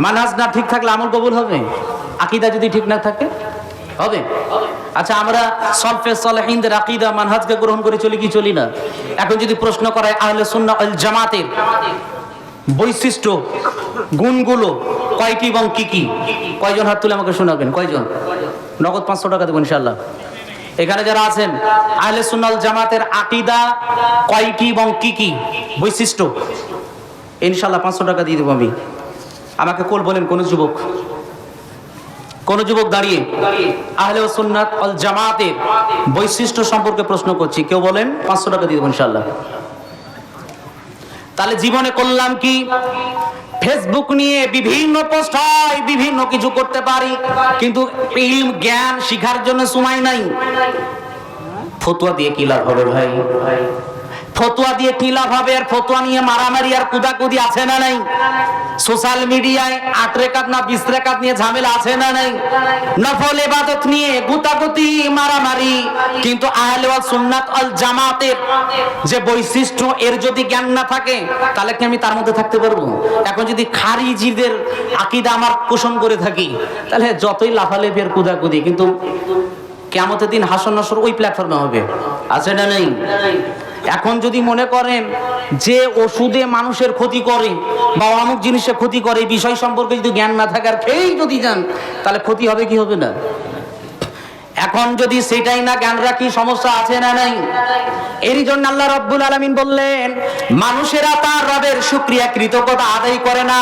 Speaker 1: মানহাজ না ঠিক থাকলে আমল কবুল হবে, আকীদা যদি ঠিক না থাকে হবে? আচ্ছা, আমরা সলফে সালেহিনদের আকীদা মানহাজকে গ্রহণ করে চলি কি চলি না? এখন যদি প্রশ্ন করায় আহলে সুন্নাহ ওয়াল জামাতের বৈশিষ্ট্য গুণগুলো কয়টি এবং কি কি, কয়জন হাত তুলে আমাকে শোনাবেন? কয়জন? নগদ 500 টাকা দেবো ইনশাআল্লাহ। এখানে যারা আছেন আহলে সুন্নাহ ওয়াল জামাতের আকীদা কয়টি এবং কি কি বৈশিষ্ট্য, ইনশাআল্লাহ 500 টাকা দিয়ে দেবো আমি। আমাকে কোল বলেন কোন যুবক, কোন যুবক দাঁড়িয়ে আহলে সুন্নাত ওয়াল জামাতের বৈশিষ্ট্য সম্পর্কে প্রশ্ন করছি, কেউ বলেন? 500 টাকা দিয়ে দেবো ইনশাআল্লাহ। তাহলে জীবনে করলাম কি? ফেসবুক নিয়ে বিভিন্ন পোস্ট হয়, বিভিন্ন কিছু করতে পারি, কিন্তু ইলম জ্ঞান শিখার জন্য সময় নাই। ফতোয়া দিয়ে কি লাভ হবে ভাই? ফতোয়া দিয়ে কি লাভ হবে? আর ফতোয়া নিয়ে মারামারি আর কুদাকুদি আছে না নাই? সোশ্যাল মিডিয়ায় 8 রাকাত না 20 রাকাত নিয়ে ঝামেলা আছে না নাই? নফল ইবাদত নিয়ে গুতাগুতি মারামারি। কিন্তু আহলে ওয়াল সুন্নাত ওয়াল জামাতের যে বৈশিষ্ট্য, এর যদি জ্ঞান না থাকে তাহলে কি আমি তার মধ্যে থাকতে পারবো? এখন যদি খারিজিদের আকীদা আমার পোষণ করে থাকি, তাহলে যতই লাফালাফি আর কুদাকুদি, কিন্তু কিয়ামতের দিন হাসর নাসর ওই প্ল্যাটফর্মে হবে, আছে না নাই? এখন যদি মনে করেন যে ওষুধে মানুষের ক্ষতি করে বা অমুক জিনিসের ক্ষতি করে, এই বিষয় সম্পর্কে যদি জ্ঞান না থাকে আর খেয়েই যদি যান, তাহলে ক্ষতি হবে কি হবে না? এখন যদি সেটাই না জ্ঞান রাখি, সমস্যা আছে না নাই? এরই জন্য আল্লাহ রাব্বুল আলামিন বললেন, মানুষেরা তার রবের শুকরিয়া কৃতজ্ঞতা আদায় করে না,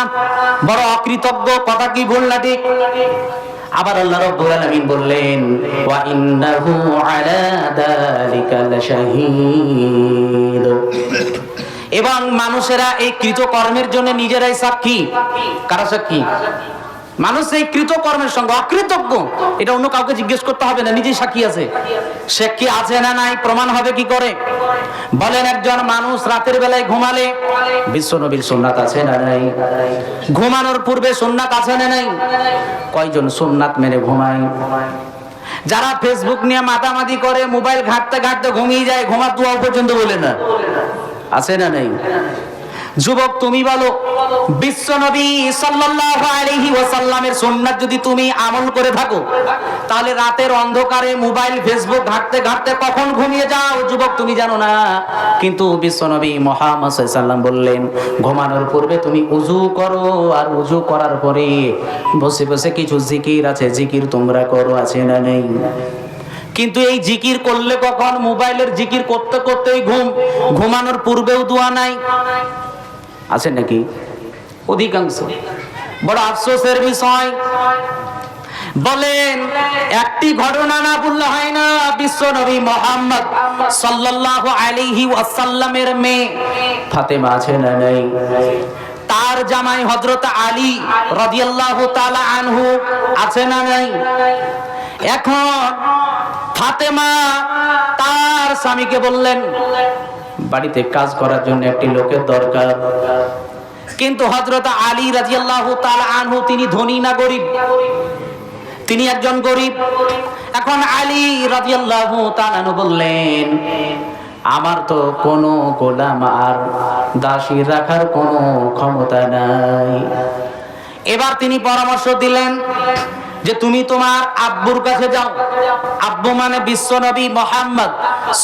Speaker 1: বড় অকৃতজ্ঞ। কথা কি ভুল না ঠিক? আবার আল্লাহ রাব্বুল আলামিন বললেন, ওয়া ইন্নাহু আলা যালিকা লাশাহীদ। এবং মানুষেরা এই কৃতকর্মের জন্য নিজেরাই সাক্ষী। কারা সাক্ষী? মানুষ এই কৃতকর্মের সঙ্গে অকৃতজ্ঞ, এটা অন্য কাউকে জিজ্ঞেস করতে হবে না, নিজেই সাক্ষী আছে। সে কি আছে না নাই প্রমাণ হবে কি করে? বলেন, একজন মানুষ রাতের বেলায় ঘুমালে বিশ্বনবীর সুন্নাত আছে না নাই? ঘুমানোর পূর্বে সুন্নাত আছে না নাই? কয়জন সুন্নাত মেনে ঘুমায়? যারা ফেসবুক নিয়ে মাতামাতি করে, মোবাইল ঘাঁটতে ঘাঁটতে ঘুমিয়ে যায়, ঘুমার দোয়া পর্যন্ত বলে না, আছে না নাই? যুবক তুমি বলো, বিশ্বনবী সাল্লাল্লাহু আলাইহি ওয়াসাল্লামের সুন্নাত যদি তুমি আমল করে থাকো, তাহলে রাতের অন্ধকারে মোবাইল ফেসবুক ঘাঁটতে ঘাঁটতে কখন ঘুমিয়ে যাও যুবক তুমি জানো না। কিন্তু বিশ্বনবী মুহাম্মদ সাল্লাল্লাহু আলাইহি ওয়াসাল্লাম বললেন, ঘুমানোর পূর্বে তুমি ওযু করো, আর ওযু করার পরে বসে বসে কিছু জিকির আছে, জিকির তোমরা করো, আছে না নেই? কিন্তু এই জিকির করলে কখন? মোবাইলের জিকির করতে করতেই ঘুমানোর পূর্বেও দোয়া নাই, আছে নাকি? অধিকাংশ। বড় আফসোসের বিষয়, বলেন একটি ঘটনা না বললে হয় না। বিশ্বনবী মুহাম্মদ সাল্লাল্লাহু আলাইহি ওয়াসাল্লামের মেয়ে ফাতেমা আছে না নাই? তার জামাই হযরত আলী রাদিয়াল্লাহু তাআলা আনহু আছে না নাই? এখন ফাতেমা তার স্বামীকে বললেন, বাড়িতে কাজ করার জন্য একটি লোকের দরকার। কিন্তু হযরত আলী রাদিয়াল্লাহু তাআলা আনহু তিনি ধনী না গরীব? তিনি একজন গরীব। এখন আলী রাদিয়াল্লাহু তাআলা আনহু বললেন, আমার তো কোনো গোলাম আর দাসী রাখার কোনো ক্ষমতা নাই। এবার তিনি পরামর্শ দিলেন যে তুমি তোমার আব্বুর কাছে যাও। আব্বু মানে বিশ্বনবী মুহাম্মদ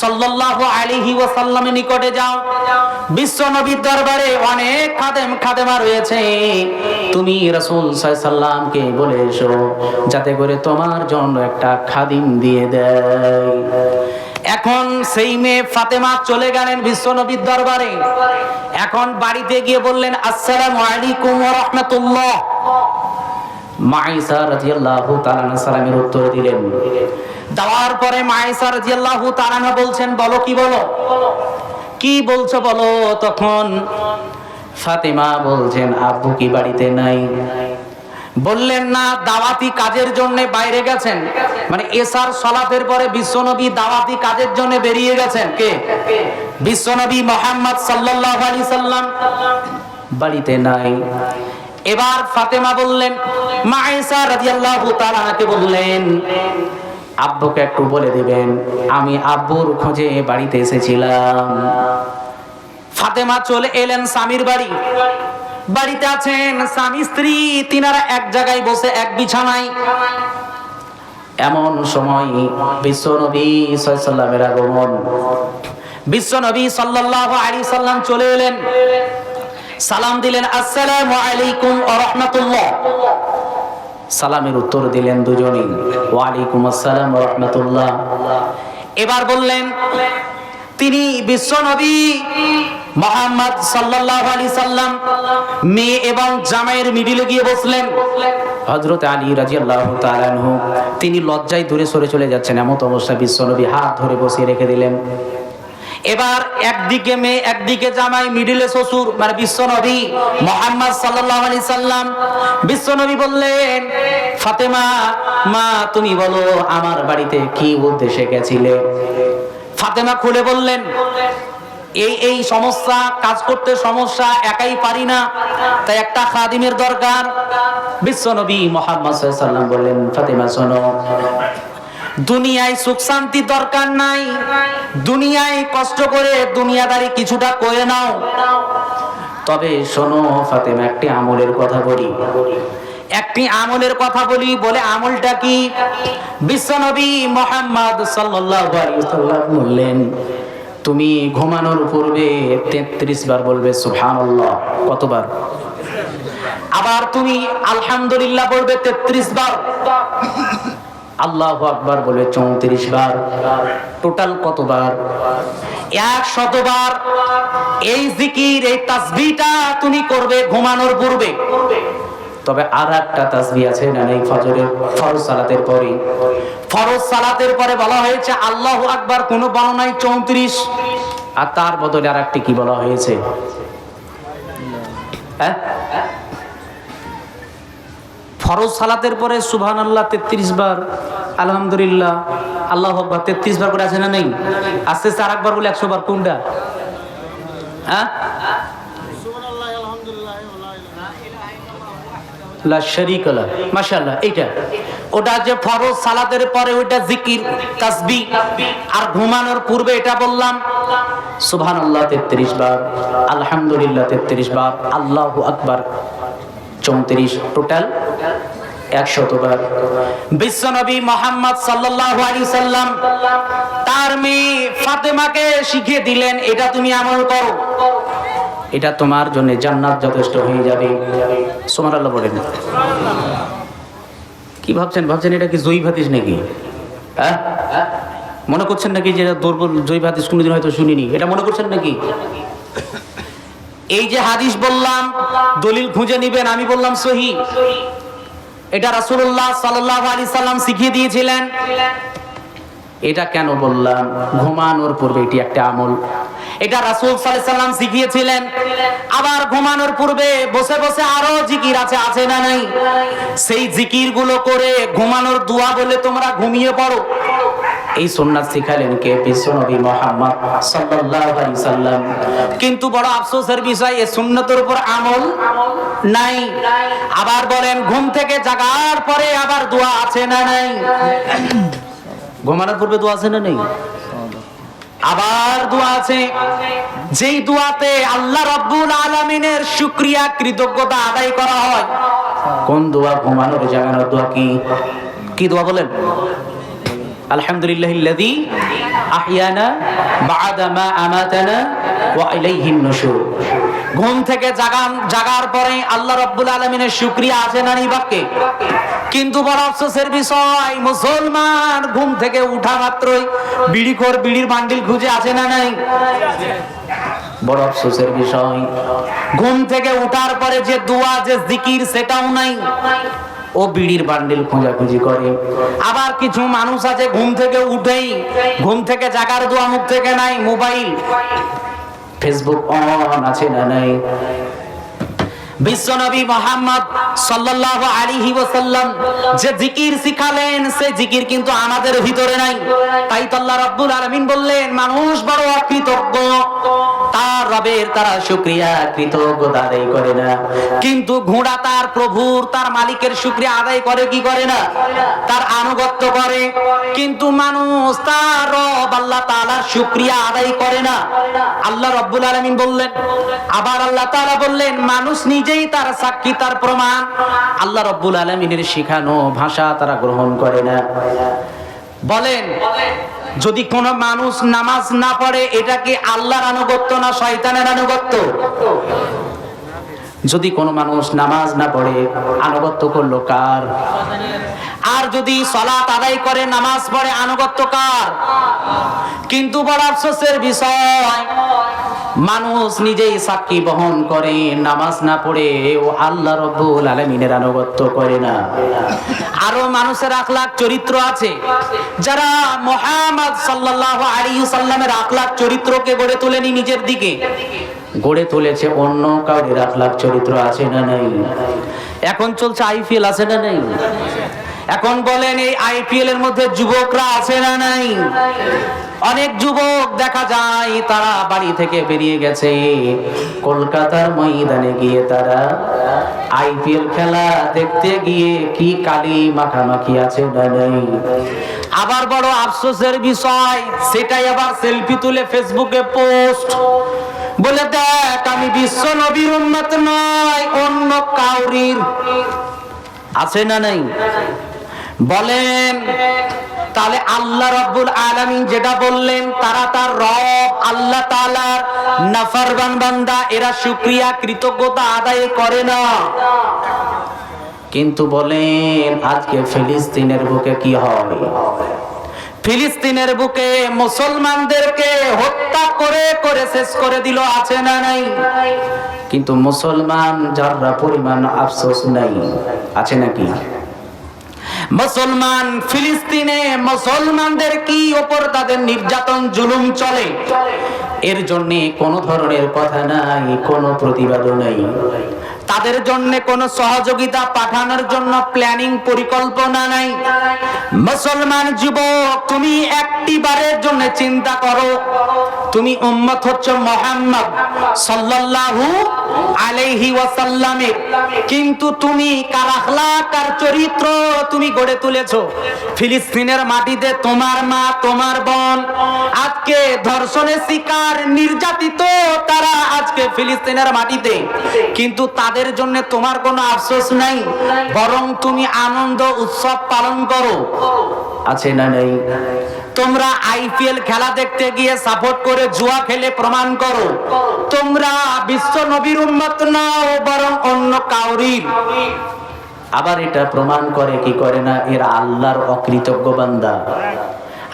Speaker 1: সাল্লাল্লাহু আলাইহি ওয়াসাল্লামের নিকটে যাও। বিশ্বনবীর দরবারে অনেক খাদেম খাদেমা রয়েছে, তুমি রাসূল সাল্লাল্লাহু আলাইহি ওয়াসাল্লামকে বলে এসো যাতে করে তোমার জন্য একটা খাদিম দিয়ে দেয়। এখন সেই মেয়ে ফাতেমা চলে গেলেন বিশ্বনবীর দরবারে। এখন বাড়িতে গিয়ে বললেন, আসসালামু আলাইকুম ওয়া রাহমাতুল্লাহ। মাইসা রাদিয়াল্লাহু তাআলা সালামের উত্তর দিলেন। দেওয়ার পরে মাইসা রাদিয়াল্লাহু তাআলা বলছেন, বলো কি বলো, কি বলছো বলো। তখন ফাতেমা বলছেন, আব্বু কি বাড়িতে নাই? বললেন না, দাওয়াতি কাজের জন্য বাইরে গেছেন। মানে এশার সালাতের পরে বিশ্বনবী দাওয়াতি কাজের জন্য বেরিয়ে গেছেন। কে? বিশ্বনবী মুহাম্মদ সাল্লাল্লাহু আলাইহি সাল্লাম বাড়িতে নাই। এবার ফাতেমা বললেন, মাইসা রাদিয়াল্লাহু তাআলাকে বললেন, আব্বুকে একটু বলে দিবেন আমি আব্বুর খোঁজে বাড়িতে এসেছিলাম। ফাতেমা চলে এলেন স্বামীর বাড়ি। বাড়িতে আছেন স্বামী স্ত্রী, তিনারা এক জায়গায় বসে এক বিছানায়। এমন সময় বিশ্বনবী সাল্লাল্লাহু আলাইহি সাল্লামের আগমন। বিশ্বনবী সাল্লাল্লাহু আলাইহি সাল্লাম চলে এলেন, সালাম দিলেন, আসসালামু আলাইকুম ওয়া রাহমাতুল্লাহ। সালামের উত্তর দিলেন দুজনেই, ওয়া আলাইকুম আসসালাম ওয়া রাহমাতুল্লাহ। এবার বললেন, তিনি বিশ্বনবী মুহাম্মদ সাল্লাল্লাহু আলাইহি সাল্লাম মেয়ে এবং জামাইয়ের মিডিলে গিয়ে বসলেন। হযরত আলী রাদিয়াল্লাহু তাআলা আনহু তিনি লজ্জায় দূরে সরে চলে যাচ্ছেন। এমন অবস্থা বিশ্বনবী হাত ধরে বসিয়ে রেখে দিলেন। এবার একদিকে মেয়ে একদিকে জামাই, মিডিলে শ্বশুর, মানে বিশ্বনবী মুহাম্মদ সাল্লাল্লাহু আলাইহি সাল্লাম। বিশ্বনবী বললেন, ফাতেমা মা তুমি বলো আমার বাড়িতে কি উদ্দেশ্যে গেছিলে? ফাতেমা খুলে বললেন, এই সমস্যা, কাজ করতে সমস্যা, একাই পারি না, তাই একটা খাদিমের দরকার। বিশ্বনবী মুহাম্মদ সাল্লাল্লাহু আলাইহি সাল্লাম বললেন, ফাতেমা শোনো, দুনিয়ায় সুখ শান্তি দরকার নাই, দুনিয়ায় কষ্ট করে দুনিয়াদারি কিছুটা করে নাও, তবে শোনো ফাতেমা একটি আমলের কথা বলি, একটি আমলের কথা বলি। বলে আমলটা কি? বিশ্বনবী মুহাম্মদ সাল্লাল্লাহু আলাইহি ওয়াসাল্লাম বললেন, তুমি ঘুমানোর পূর্বে 33 বার বলবে সুবহানাল্লাহ। কতবার? আবার তুমি আলহামদুলিল্লাহ বলবে 33 বার, আল্লাহু আকবার বলবে 34 বার। টোটাল কতবার? 100 বার। এই জিকির, এই তাসবিহটা তুমি করবে ঘুমানোর পূর্বে। তবে আর একটা তাসবিহ আছে না, এই ফজরের ফরজ সালাতের পরে, ফরজ সালাতের পরে বলা হয়েছে আল্লাহু আকবার, কোনো বর্ণনায় 34, আর তার বদলে আর একটি কি বলা হয়েছে? হ্যাঁ, ফরজ সালাতের পরে সুবহানাল্লাহ 33 বার, আলহামদুলিল্লাহ, আল্লাহু আকবার 33 বার করে আছে না নেই? আস্তে আস্তে আরেকবার বলে 100 বার। কোনটা? হ্যাঁ, লা শারীকা লাহ, মাশাআল্লাহ, এইটা। ওটা যে ফরজ সালাতের পরে ওইটা জিকির তাসবিহ, আর ঘুমানোর পূর্বে এটা বললাম সুবহানাল্লাহ 33 বার, আলহামদুলিল্লাহ 33 বার, আল্লাহু আকবার 34, টোটাল 100 বার। বিশ্বনবী মুহাম্মদ সাল্লাল্লাহু আলাইহি সাল্লাম তার মেয়ে ফাতেমাকে শিখিয়ে দিলেন, এটা তুমি আমল করো, এটা তোমার জন্য জান্নাত যথেষ্ট হয়ে যাবে। সুবহানাল্লাহ বলেন। কি ভাবছেন এটা কি জয়ীফ হাদিস নাকি? হ্যাঁ, মনে করছেন নাকি যে দুর্বল জয়ীফ হাদিস কোনোদিন হয়তো শুনিনি, এটা মনে করছেন নাকি? এই যে হাদিস বললাম, দলিল খুঁজে নিবেন, আমি বললাম সহিহ, এটা রাসূলুল্লাহ সাল্লাল্লাহু আলাইহি সাল্লাম শিখিয়ে দিয়েছিলেন। এটা কেন বললাম? ঘুমানোর পূর্বে এটি একটা আমল, এটা রাসূল সাল্লাল্লাহু আলাইহি সাল্লাম শিখিয়েছিলেন। আবার ঘুমানোর পূর্বে বসে বসে আরো জিকির আছে না নাই? সেই জিকিরগুলো করে ঘুমানোর দোয়া বলে তোমরা ঘুমিয়ে পড়ো। এই সুন্নাত শিখালেন কে? বিশ্বনবী মুহাম্মদ সাল্লাল্লাহু আলাইহি সাল্লাম। কিন্তু বড় আফসোসের বিষয়, এই সুন্নতের উপর আমল নাই। আবার বলেন, ঘুম থেকে জাগার পরে আবার দোয়া আছে না নাই? ঘুমানোর পূর্বে দোয়া আছে না নেই? আবার দোয়া আছে, যেই দোয়াতে আল্লাহ রাব্বুল আলামিনের শুকরিয়া, কৃতজ্ঞতা আদায় করা হয়। কোন দোয়া? ঘুমানোর জাগানোর দোয়া। কি দোয়া বলেন? আলহামদুলিল্লাহিল্লাযী আহইয়ানা বা'দা মা আমাতানা ওয়া ইলাইহিন নুশুর। ঘুম থেকে জাগার পরে আল্লাহ রাব্বুল আলামিনের শুকরিয়া আছে না নেই বাক্যে? কিন্তু বড় আফসোসের বিষয়, মুসলমান ঘুম থেকে উঠা মাত্রই বিড়িখোর বিড়ির বান্ডিল খুঁজে আছে না নাই? বড় আফসোসের বিষয়, ঘুম থেকে উঠার পরে যে দোয়া, যে জিকির, সেটাও নাই, ও বিড়ির বান্ডিল খোঁজাখুঁজি করে। আবার কিছু মানুষ আছে ঘুম থেকে উঠেই, ঘুম থেকে জাগার দোয়া মুখ থেকে নাই, মোবাইল, ফেসবুক অন আছে না নাই? বিশ্বনবী মুহাম্মদ সাল্লাল্লাহু আলাইহি ওয়াসাল্লাম যে জিকির শিখালেন, সেই জিকির কিন্তু আমাদের ভিতরে নাই। তাই তো আল্লাহ রাব্বুল আলামিন বললেন, মানুষ বড় অকৃতজ্ঞ, তার রবের তারা শুকরিয়া, কৃতজ্ঞতা আদায় করে না। কিন্তু ঘোড়া তার প্রভুর, তার মালিকের শুকরিয়া আদায় করে কি করে না? তার আনুগত্য করে। কিন্তু মানুষ তার রব আল্লাহ তাআলার শুকরিয়া আদায় করে না। আল্লাহ রাব্বুল আলামিন বললেন, আবার আল্লাহ তাআলা বললেন, মানুষ নিজেই তার সাক্ষী, তার প্রমাণ। আল্লাহ রাব্বুল আলামিনের শেখানো ভাষা তারা গ্রহণ করে না। বলেন, যদি কোন মানুষ নামাজ না পড়ে, এটা কি আল্লাহর আনুগত্য না শয়তানের আনুগত্য? যদি কোন মানুষ নামাজ না পড়ে, আনুগত্য করলো কার? আর যদি সালাত আদায় করে, নামাজ পড়ে, আনুগত্য কার? কিন্তু বড় আফসোসের বিষয়, মানুষ নিজেই সাক্ষী বহন করে, নামাজ না পড়ে ও আল্লাহ রাব্বুল আলামিনের আনুগত্য করে না। আরো মানুষের আখলাক চরিত্র আছে যারা মুহাম্মদ সাল্লাল্লাহু আলাইহি সাল্লামের আখলাক চরিত্রকে গড়ে তোলেনি, নিজের দিকে গড়ে তুলেছে, অন্য কাউরির আখলাক চরিত্র আছে না নাই? এখন চলছে আইপিএল, আছে না নাই? এখন বলেন এই আইপিএল এর মধ্যে যুবকরা আছে না নাই? অনেক যুবক দেখা যায় তারা বাড়ি থেকে বেরিয়ে গেছে, কলকাতার ময়দানে গিয়ে তারা আইপিএল খেলা দেখতে গিয়ে কি কালি মাখামাখি আছে না নাই? আবার বড় আফসোসের বিষয়, সেটাই আবার সেলফি তুলে ফেসবুকে পোস্ট, বলে দেখ আমি বিশ্ব নবীর উম্মত নয়, অন্য কাউরির। আছে না নাই? বলেন তাহলে আল্লাহ রাব্বুল আলামিন যেটা বললেন, তারা তার রব আল্লাহ তাআলার নাফরমান বান্দা, এরা শুকরিয়া কৃতজ্ঞতা আদায় করে না। কিন্তু বলেন আজকে ফিলিস্তিনের বুকে কি হয়? ফিলিস্তিনের বুকে মুসলমানদেরকে হত্যা করে করে শেষ করে দিল, আছে না নাই? কিন্তু মুসলমান যারা পরিমাণ আফসোস নাই, আছে নাকি? মুসলমান ফিলিস্তিনে মুসলমানদের কি উপর তাদের নির্যাতন জুলুম চলে, এর জন্য কোনো ধরনের কথা নাই, কোনো প্রতিবাদও নাই। তাদের জন্য কোনো সহযোগিতা পাঠানোর জন্য প্ল্যানিং পরিকল্পনা নাই। মুসলমান যুবক, তুমি একটি বারের জন্য চিন্তা করো, তুমি উম্মত হচ্ছ মুহাম্মদ সাল্লাল্লাহু আলাইহি ওয়াসাল্লামের, কিন্তু তুমি কার আখলাক কার চরিত্র তুমি গড়ে তুলেছো ফিলিস্তিনের মাটিতে। তোমার মা তোমার বোন আজকে ধর্ষণের শিকার, নির্যাতিত তারা আজকে ফিলিস্তিনের মাটিতে, কিন্তু তাদের জন্য তোমার কোনো আফসোস নাই, বরং তুমি আনন্দ উৎসব পালন করো, আছে না নাই? তোমরা আইপিএল খেলা দেখতে গিয়ে সাপোর্ট করে জুয়া খেলে প্রমাণ করো তোমরা বিশ্ব নবীর উম্মত নও, বরং অন্য কাউরির। আবার এটা প্রমাণ করে কি করে না, এরা আল্লাহর অকৃতজ্ঞ বান্দা।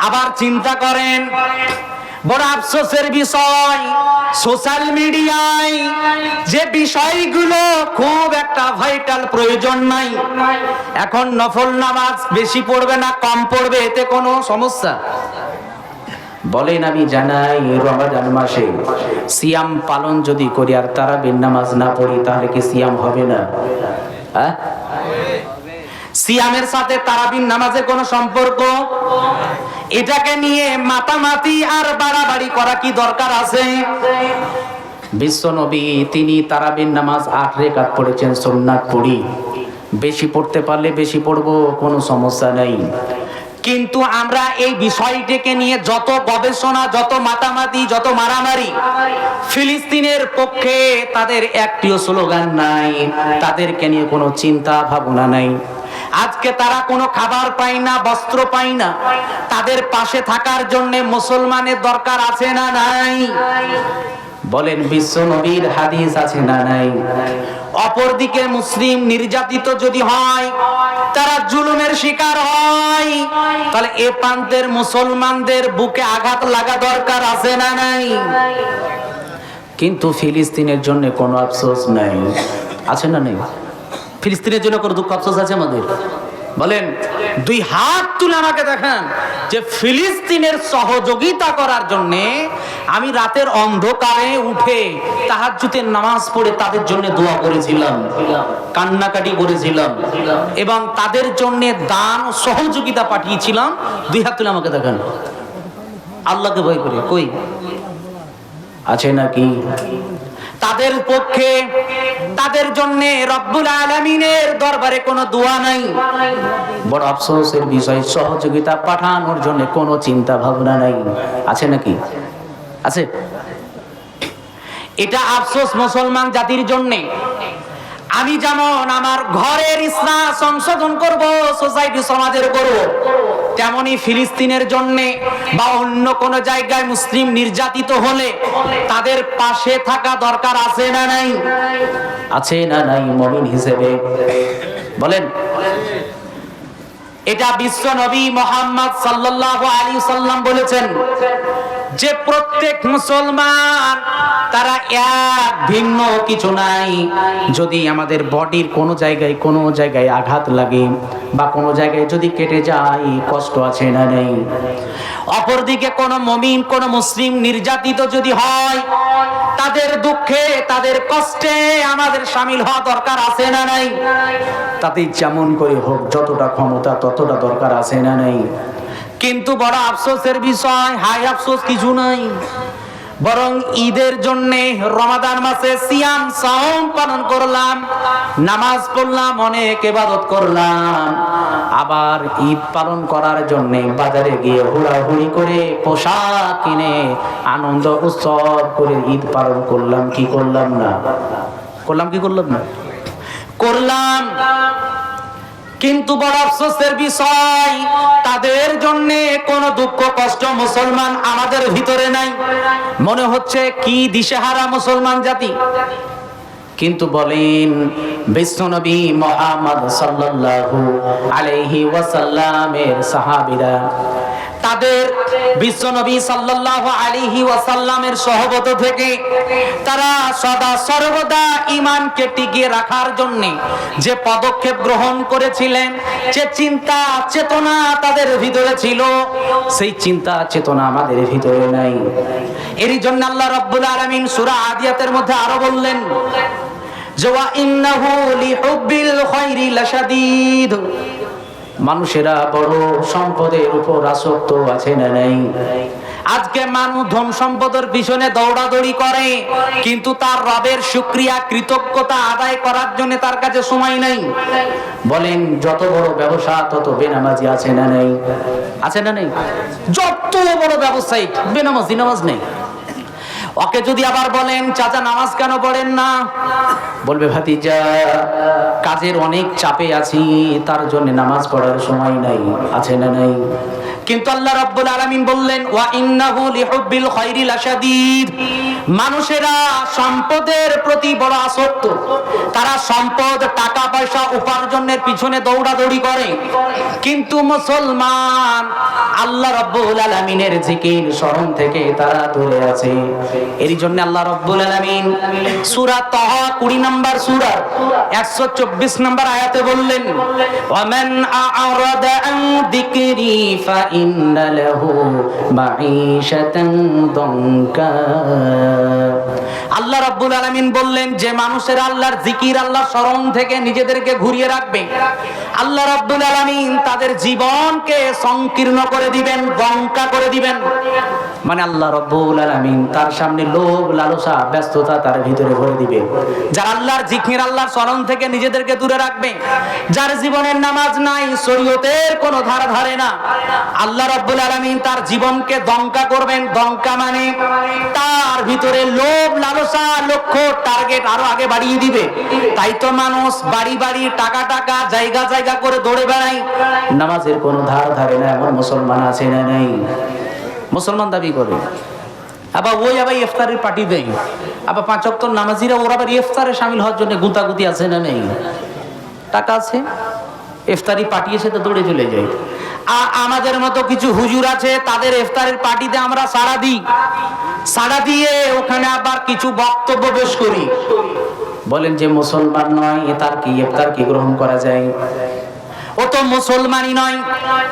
Speaker 1: আবার চিন্তা করেন, বড় আফসোসের বিষয়, সোশ্যাল মিডিয়ায় যে বিষয়গুলো খুব একটা ভাইটাল প্রয়োজন নাই, এখন নফল নামাজ বেশি পড়বে না কম পড়বে এতে কোনো সমস্যা? বলেন আমি জানাই রমাদান মাসে সিয়াম পালন যদি করি আর তারাবির নামাজ না পড়ি, তাহলে কি সিয়াম হবে না? সিয়ামের সাথে তারাবির নামাজের কোনো সম্পর্ক? এটাকে নিয়ে মাতামাতি আর বাড়াবাড়ি করা কি দরকার আছে? বিশ্ব নবী তিনি তারাবির নামাজ 8 রাকাত পড়েছেন, সুন্নাত পড়ি, বেশি পড়তে পারলে বেশি পড়বো, কোনো সমস্যা নেই। কিন্তু আমরা এই বিষয়টিকে নিয়ে যত গবেষণা, যত মাতামাতি, যত মারামারি, ফিলিস্তিনের পক্ষে তাদের একটিও স্লোগান নাই, তাদেরকে নিয়ে কোনো চিন্তা ভাবনা নাই। আজকে তারা কোনো খাবার পায় না, বস্ত্র পায় না, তাদের পাশে থাকার জন্য মুসলমানের দরকার আছে না নাই? বলেন বিশ্ব নবীর হাদিস আছে না নাই? অপরদিকে মুসলিম নির্যাতিত যদি হয়, তারা জুলুমের শিকার হয়, তাহলে এ প্রান্তের মুসলমানদের বুকে আঘাত লাগা দরকার আছে না নাই? কিন্তু ফিলিস্তিনের জন্য কোনো আফসোস নাই, আছে না নাই? ফিলিস্তিনের জন্য কোনো দুঃখ আফসোস আছে আমাদের? বলেন, 2 হাত তুলে আমাকে দেখান যে ফিলিস্তিনের সহযোগিতা করার জন্য আমি রাতের অন্ধকারে উঠে তাহাজ্জুদের নামাজ পড়ে তাদের জন্য দোয়া করেছিলাম, কান্নাকাটি করেছিলাম এবং তাদের জন্য দান ও সহযোগিতা পাঠিয়েছিলাম। 2 হাত তুলে আমাকে দেখান আল্লাহকে ভয় করে, কই আছে নাকি? তাদের পক্ষে, তাদের জন্য রব্বুল আলামিনের দরবারে কোনো দোয়া নাই। বড় আফসোসের বিষয়, সহযোগিতা পাঠানোর জন্য কোনো চিন্তা ভাবনা নাই, আছে নাকি? আছে? এটা আফসোস মুসলমান জাতির জন্য। আমি যেমন আমার ঘরের ইসলাম সংশোধন করব, সোসাইটি সমাজের করব, তেমনি ফিলিস্তিনের জন্য বা অন্য কোন জায়গায় মুসলিম নির্যাতিত হলে তাদের পাশে থাকা দরকার আছে না নাই? আছে না নাই? মুমিন হিসেবে বলেন। এটা বিশ্ব নবী মুহাম্মদ সাল্লাল্লাহু আলাইহি সাল্লাম বলেছেন যে প্রত্যেক মুসলমান তারা এক, ভিন্ন কিছু নাই। যদি আমাদের বডির কোনো জায়গায় আঘাত লাগে বা কোনো জায়গায় যদি কেটে যায়, কষ্ট আছে না নেই? অপরদিকে কোন মুমিন, কোন মুসলিম নির্যাতিত যদি হয়, তাদের দুঃখে তাদের কষ্টে আমাদের শামিল হওয়া দরকার আছে না নাই? তাতে যেমন করে হোক, যতটা ক্ষমতা ততটা দরকার আছে না নাই? কিন্তু বড় আফসোসের বিষয়, হাই আফসোস কিছু নাই, বরং ঈদের জন্য রমাদান মাসে সিয়াম সাওম পালন করলাম, নামাজ পড়লাম, অনেক ইবাদত করলাম, আবার ঈদ পালন করার জন্য বাজারে গিয়ে হুড়াহুড়ি করে পোশাক কিনে আনন্দ উৎসব করে ঈদ পালন করলাম কি করলাম না? করলাম। কিন্তু বড় আফসোসের বিষয়, তাদের জন্য কোন দুঃখ কষ্ট মুসলমান আমাদের ভিতরে নাই। মনে হচ্ছে কি দিশেহারা মুসলমান জাতি। কিন্তু বলেন বিশ্বনবী মুহাম্মদ সাল্লাল্লাহু আলাইহি ওয়াসাল্লামের সাহাবীরা তাদের বিশ্বনবী সাল্লাল্লাহু আলাইহি ওয়াসাল্লামের সহবত থেকে তারা সদা সর্বদা ঈমানকে টিকিয়ে রাখার জন্য যে পদক্ষেপ গ্রহণ করেছিলেন, যে চিন্তা চেতনা তাদের ভিতরে ছিল, সেই চিন্তা চেতনা আমাদের ভিতরে নাই। এরই জন্য আল্লাহ রাব্বুল আলামিন সূরা আদিয়াতের মধ্যে আরো বললেন যে ওয়া ইন্নাহু লিহুব্বিল খায়রি লাশাদীদ, মানুষেরা বড় সম্পদের উপর আসক্ত আছে না নাই? আজকে মানুষ ধন সম্পদের পিছনে দৌড়াদৌড়ি করে, কিন্তু তার রবের শুকরিয়া কৃতজ্ঞতা আদায় করার জন্য তার কাছে সময় নাই। বলেন যত বড় ব্যবসা তত বেনামাজি আছে না নাই? আছে না নাই? যত বড় ব্যবসায়ী বেনামাজি, নামাজ নেই। ওকে যদি আবার বলেন চাচা নামাজ কেন পড়েন না, বলবে ভাতিজা কাজের অনেক চাপে আছি, তার জন্য নামাজ পড়ার সময় নাই। আছে না নাই? কিন্তু আল্লাহ রাব্বুল আলামিন বললেন ওয়া ইন্নাহু লিহুব্বিল খায়রি লাশাদীদ, মানুষেরা সম্পদের প্রতি বড় আসক্ত। তারা সম্পদ, টাকা পয়সা উপার্জনের পিছনে দৌড়াদৌড়ি করে, কিন্তু মুসলমান আল্লাহ রাব্বুল আলামিনের জিকির স্মরণ থেকে তারা দূরে আছে। এর জন্য আল্লাহ রাব্বুল আলামিন সূরা তাহা 20 নম্বর সূরা 124 নম্বর আয়াতে বললেন ওয়া মান আ'রাদা আন যিকরি ফা ইন্না লাহু মাঈশাতান দনকা। আল্লাহ রাব্বুল আলামিন বললেন যে মানুষের আল্লাহর জিকির, আল্লাহর স্মরণ থেকে নিজেদেরকে ঘুরিয়ে রাখবে, আল্লাহ রাব্বুল আলামিন তাদের জীবনকে সংকীর্ণ করে দিবেন, দঙ্কা করে দিবেন। মানে আল্লাহ রাব্বুল আলামিন তার সামনে লোভ লালসা ব্যস্ততা তার ভিতরে ভরে দিবে। যারা আল্লাহর জিকির, আল্লাহর স্মরণ থেকে নিজেদেরকে দূরে রাখবে, যার জীবনের নামাজ নাই, শরীয়তের কোনো ধারা ধারে না, আল্লাহ রাব্বুল আলামিন তার জীবনকে দঙ্কা করবেন। দঙ্কা মানে তার ভিতরে লোভ লালসা, লক্ষ্য টার্গেট আরো আগে বাড়িয়ে দিবে। তাই তো মানুষ বাড়ি বাড়ি টাকা টাকা জায়গা জায়গা করে দৌড়ে বেড়ায়, নামাজের কোনো ধার ধারে না। এমন মুসলমান আছে না নেই? মুসলমান দাবি করে, আবার ওই আবার ইফতারের পার্টি দেয়, আবার 5 ওয়াক্ত নামাজিরা ওরা আবার ইফতারে শামিল হওয়ার জন্য গুতাগুতি আছে না নেই? টাকা আছে, ইফতারি পার্টি এসে তো দৌড়ে চলে যায়। আমাদের মতো কিছু হুজুর আছে, তাদের ইফতারের পার্টিতে আমরা সাড়া দিয়ে ওখানে আবার কিছু বক্তব্য পেশ করি। বলেন যে মুসলমান নয়, তার কি ইফতার কি গ্রহণ করা যায়? ও তো মুসলমানই নয়।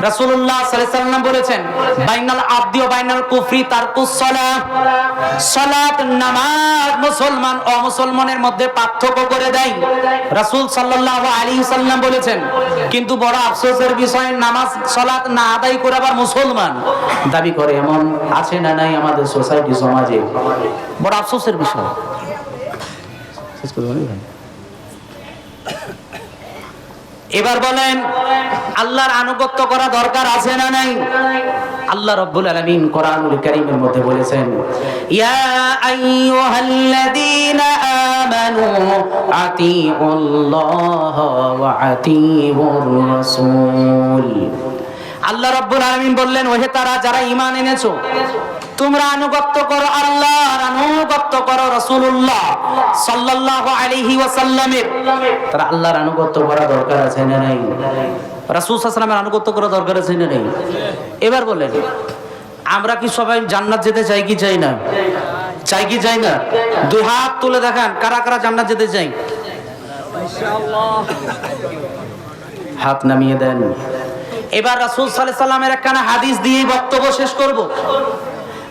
Speaker 1: রাসূলুল্লাহ সাল্লাল্লাহু আলাইহি ওয়াসাল্লাম বলেছেন বাইনাল আবদি ওয়া বাইনাল কুফরি তারকুস সালাহ, সালাত নামাজ মুসলমান ও মুসলমানের মধ্যে পার্থক্য করে দেয়, রাসূল সাল্লাল্লাহু আলাইহি ওয়াসাল্লাম বলেছেন। কিন্তু বড় আফসোসের বিষয়, নামাজ সালাত না আদায় করে আবার মুসলমান দাবি করে, এমন আছে না নাই আমাদের সোসাইটি সমাজে? বড় আফসোসের বিষয়। এবার বলেন আল্লাহর আনুগত্য করা দরকার আছে না নাই? আল্লাহ রাব্বুল আলামিন কোরআনুল কারীমের মধ্যে বলেছেন ইয়া আইয়ুহাল্লাযীনা আমানু আতিউল্লাহ ওয়া আতিউর রাসূল। আল্লাহ রাব্বুল আলামিন বললেন ওহে তারা যারা ঈমান এনেছো, তোমরা আনুগত্য করো আল্লাহর, আনুগত্য করো রাসূলুল্লাহ সাল্লাল্লাহু আলাইহি ওয়াসাল্লামের। তারা আল্লাহর আনুগত্য করা দরকার আছে না নাই? রাসূল সাল্লাল্লাহু আলাইহি ওয়াসাল্লামের আনুগত্য করা দরকার আছে না নাই? এবার বলেন আমরা কি সবাই জান্নাত যেতে চাই কি চাই না? চাই কি চাই না? দুই হাত তুলে দেখান কারা কারা জান্নাত যেতে চাই। হাত নামিয়ে দেন। এবার রাসূল সাল্লাল্লাহু আলাইহি সাল্লামের একখানা হাদিস দিয়ে বক্তব্য শেষ করব।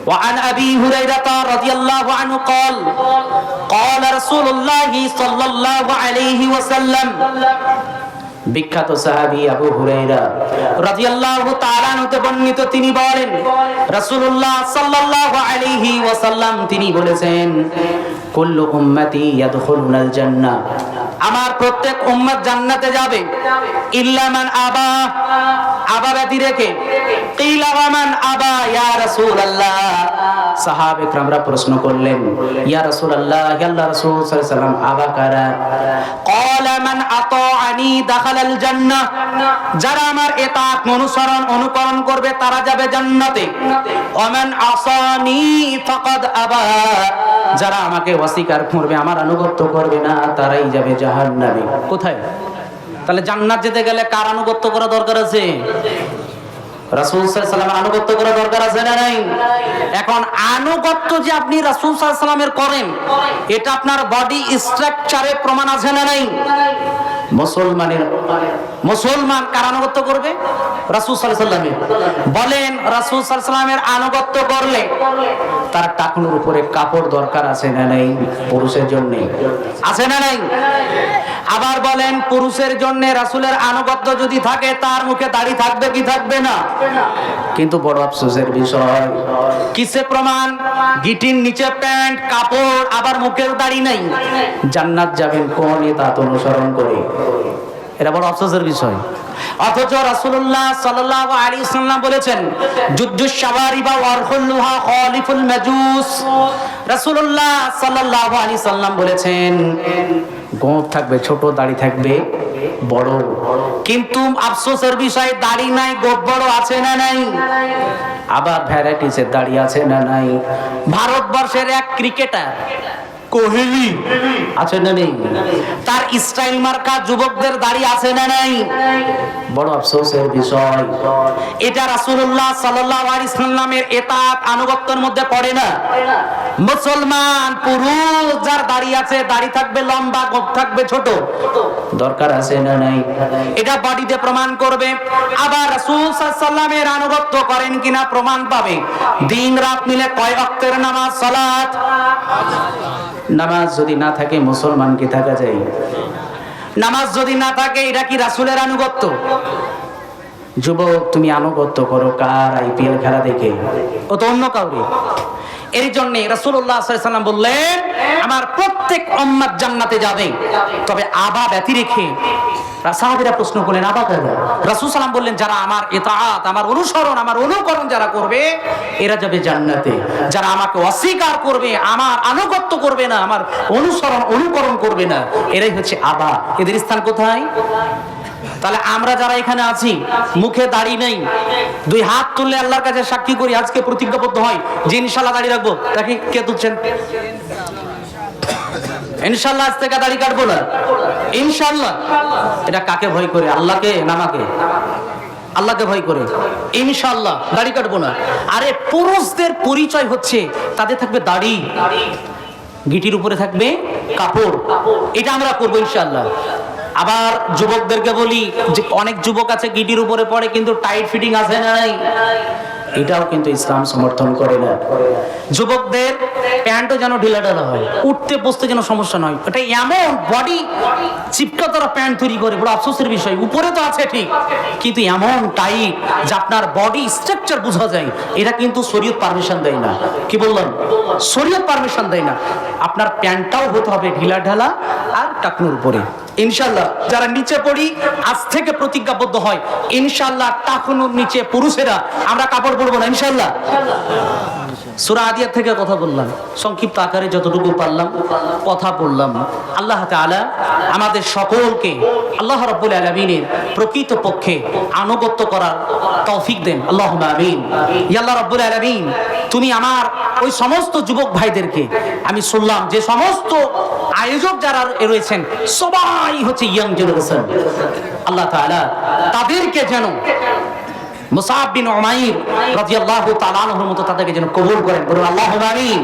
Speaker 1: وعن أبي هريرة رضي الله عنه قال قال رسول الله صلى الله عليه وسلم বিখ্যাত সাহাবী আবু হুরায়রা রাদিয়াল্লাহু তাআলা হতে বর্ণিত, তিনি বলেন রাসূলুল্লাহ সাল্লাল্লাহু আলাইহি ওয়াসাল্লাম তিনি বলেছেন কুল্লু উম্মতি ইয়াদখুলুনাল জান্নাহ, আমার প্রত্যেক উম্মত জান্নাতে যাবে, ইল্লা মান আবা, আবা ব্যতি রেখে। কিলা ওয়া মান আবা ইয়া রাসূলুল্লাহ, সাহাবে کرامরা প্রশ্ন করলেন ইয়া রাসূলুল্লাহ, ইয়া আল্লাহর রাসূল সাল্লাল্লাহু আলাইহি ওয়াসাল্লাম আবা কারা? ক্বালা মান আতাআনি দাখালাল জান্নাহ, যারা আমার ইতাআত অনুসরণ অনুকরণ করবে তারা যাবে জান্নাতে। ওয়া মান আসানি ফাকাদ আবা, যারা আমাকে অস্বীকার করবে আমার আনুগত্য করবে না তারাই যাবে জাহান্নামে। কোথায়? তাহলে জান্নাত যেতে গেলে কার আনুগত্য করা দরকার আছে? রাসূল সাল্লাল্লাহু আলাইহি ওয়াসাল্লামের আনুগত্য করা দরকার আছে না নাই? এখন আনুগত্য যে আপনি রাসূল সাল্লাল্লাহু আলাইহি ওয়াসাল্লামের করেন, এটা আপনার বডি স্ট্রাকচারে প্রমাণ আছে না নাই? মুসলমান কার আনুগত্য করবে? রাসূল সাল্লাল্লাহু আলাইহি ওয়াসাল্লামের। বলেন রাসূল সাল্লাল্লাহু আলাইহি ওয়াসাল্লামের আনুগত্য করলে তার টাকনুর উপরে কাপড় দরকার আছে না নাই? পুরুষের জন্য আছে না নাই? আবার বলেন পুরুষের জন্য রাসূলের আনুগত্য যদি থাকে তার মুখে দাড়ি থাকবে কি থাকবে না? কিন্তু বড় আফসোসের বিষয়, কিসে প্রমাণ? গিটির নিচে প্যান্ট কাপড় আবার মুখের দাড়ি নাই। জান্নাত যাবেন কোন ইতাআত অনুসরণ করে? এটা বড় আফসোসের বিষয়। অথচ রাসূলুল্লাহ সাল্লাল্লাহু আলাইহি ওয়াসাল্লাম বলেছেন জুজ্জুশ শাওয়ারিবা ওয়ারহুল্লুহা খালিফুল মাজুস। রাসূলুল্লাহ সাল্লাল্লাহু আলাইহি ওয়াসাল্লাম বলেছেন গোঁফ থাকবে ছোট, দাড়ি থাকবে বড়। কিন্তু আফসোসের বিষয় দাড়ি নাই, গোঁফ বড় আছে না নাই? আবার ভ্যারাইটিসের দাড়ি আছে না নাই? ভারতবর্ষের এক ক্রিকেটার কোহলি আছে না নেই? তার স্টাইল মার্কা যুবকদের দাড়ি আছে না নাই? বড় আফসোসের বিষয়, এটা রাসূলুল্লাহ সাল্লাল্লাহু আলাইহি ওয়াসাল্লামের ইতাআত আনুগত্যের মধ্যে পড়ে না। মুসলমান পুরুষ যার দাড়ি আছে, দাড়ি থাকবে লম্বা, গোঁফ থাকবে ছোট, দরকার আছে না নাই? এটা বডিতে প্রমাণ করবে। আবার রাসূল সাল্লাল্লাহু আলাইহি ওয়াসাল্লামের আনুগত্য করেন কিনা প্রমাণ পাবে। দিন রাত মিলে কয় ওয়াক্তের নামাজ সালাত? নামাজ যদি না থাকে মুসলমান কি থাকা যায়? নামাজ যদি না থাকে এটা কি রাসূলের আনুগত্য? যুবক তুমি আনুগত্য করো কার? আইপিএল খেলা দেখে? ও তো অন্য কাউরে। এর জন্য রাসূলুল্লাহ সাল্লাল্লাহু আলাইহি ওয়াসাল্লাম বললেন আমার প্রত্যেক উম্মত জান্নাতে যাবে, তবে আবা ব্যতি রেখে। সাহাবীরা প্রশ্ন করলেন আবা কারা? রাসূল সাল্লাম বললেন যারা আমার ইতাআত, আমার অনুসরণ, আমার অনুকরণ যারা করবে এরা যাবে জান্নাতে। যারা আমাকে অস্বীকার করবে, আমার আনুগত্য করবে না, আমার অনুসরণ অনুকরণ করবে না, এরাই হচ্ছে আবা। এদের স্থান কোথায়? তাহলে আমরা যারা এখানে আছি মুখে দাড়ি নেই, দুই হাত তুললে আল্লাহর কাছে সাক্ষী করি, আজকে প্রতিজ্ঞাবদ্ধ হয় যে ইনশাআল্লাহ দাড়ি রাখবো। তাকে কে তুলছেন? ইনশাআল্লাহ আজ থেকে দাড়ি কাটবো না, ইনশাআল্লাহ। এটা কাকে ভয় করে? আল্লাহকে না আমাকে? আল্লাহকে ভয় করে ইনশাআল্লাহ দাড়ি কাটবো না। আরে পুরুষদের পরিচয় হচ্ছে তাদের থাকবে দাড়ি, গিটির উপরে থাকবে কাপড়, এটা আমরা করবো ইনশাআল্লাহ। আবার যুবকদেরকে বলি যে অনেক যুবক আছে গিটির উপরে পড়ে কিন্তু টাইট ফিটিং আছে না নাই? এটাও কিন্তু ইসলাম সমর্থন করে না। যুবকদের প্যান্টও যেন ঢিলা ঢালা হয়, উঠতে বসতে যেন সমস্যা নয়। এটা এমন বডি চিপকা তারা প্যান্ট তৈরি করে, বড় আফসোসের বিষয়। উপরে তো আছে ঠিক, কিন্তু এমন টাইট যে আপনার বডি স্ট্রাকচার বোঝা যায়। এটা কিন্তু শরীয়ত পারমিশন দেয় না। কি বললাম? শরীয়ত পারমিশন দেয় না। আপনার প্যান্টটাও হতে হবে ঢিলা ঢালা আর টাকনুর উপরে ইনশাআল্লাহ। যারা নিচে পড়ি আজ থেকে প্রতিজ্ঞাবদ্ধ হয় ইনশাআল্লাহ টাকনুর নিচে পুরুষেরা আমরা কাপড় পরবো না ইনশাআল্লাহ। সূরা আদিয়াত থেকে কথা বললাম, সংক্ষিপ্ত আকারে যতটুকু পারলাম কথা বললাম। আল্লাহ তাআলা আমাদের সকলকে আল্লাহ রাব্বুল আলামিনের প্রকৃত পক্ষে আনুগত্য করার তৌফিক দেন, আল্লাহুম্মা আমিন। ইয়া আল্লাহ রাব্বুল আলামিন, তুমি আমার ওই সমস্ত যুবক ভাইদেরকে, আমি শুনলাম যে সমস্ত আয়োজক যারা রয়েছেন সবাই হচ্ছে ইয়াং জেনারেশন, আল্লাহ তাআলা তাদেরকে যেন মুসআব বিন উমাইর রাদিয়াল্লাহু তাআলা আনহুর মতো তাদেরকে যেন কবুল করেন, বলুন আল্লাহুম্মা আমিন।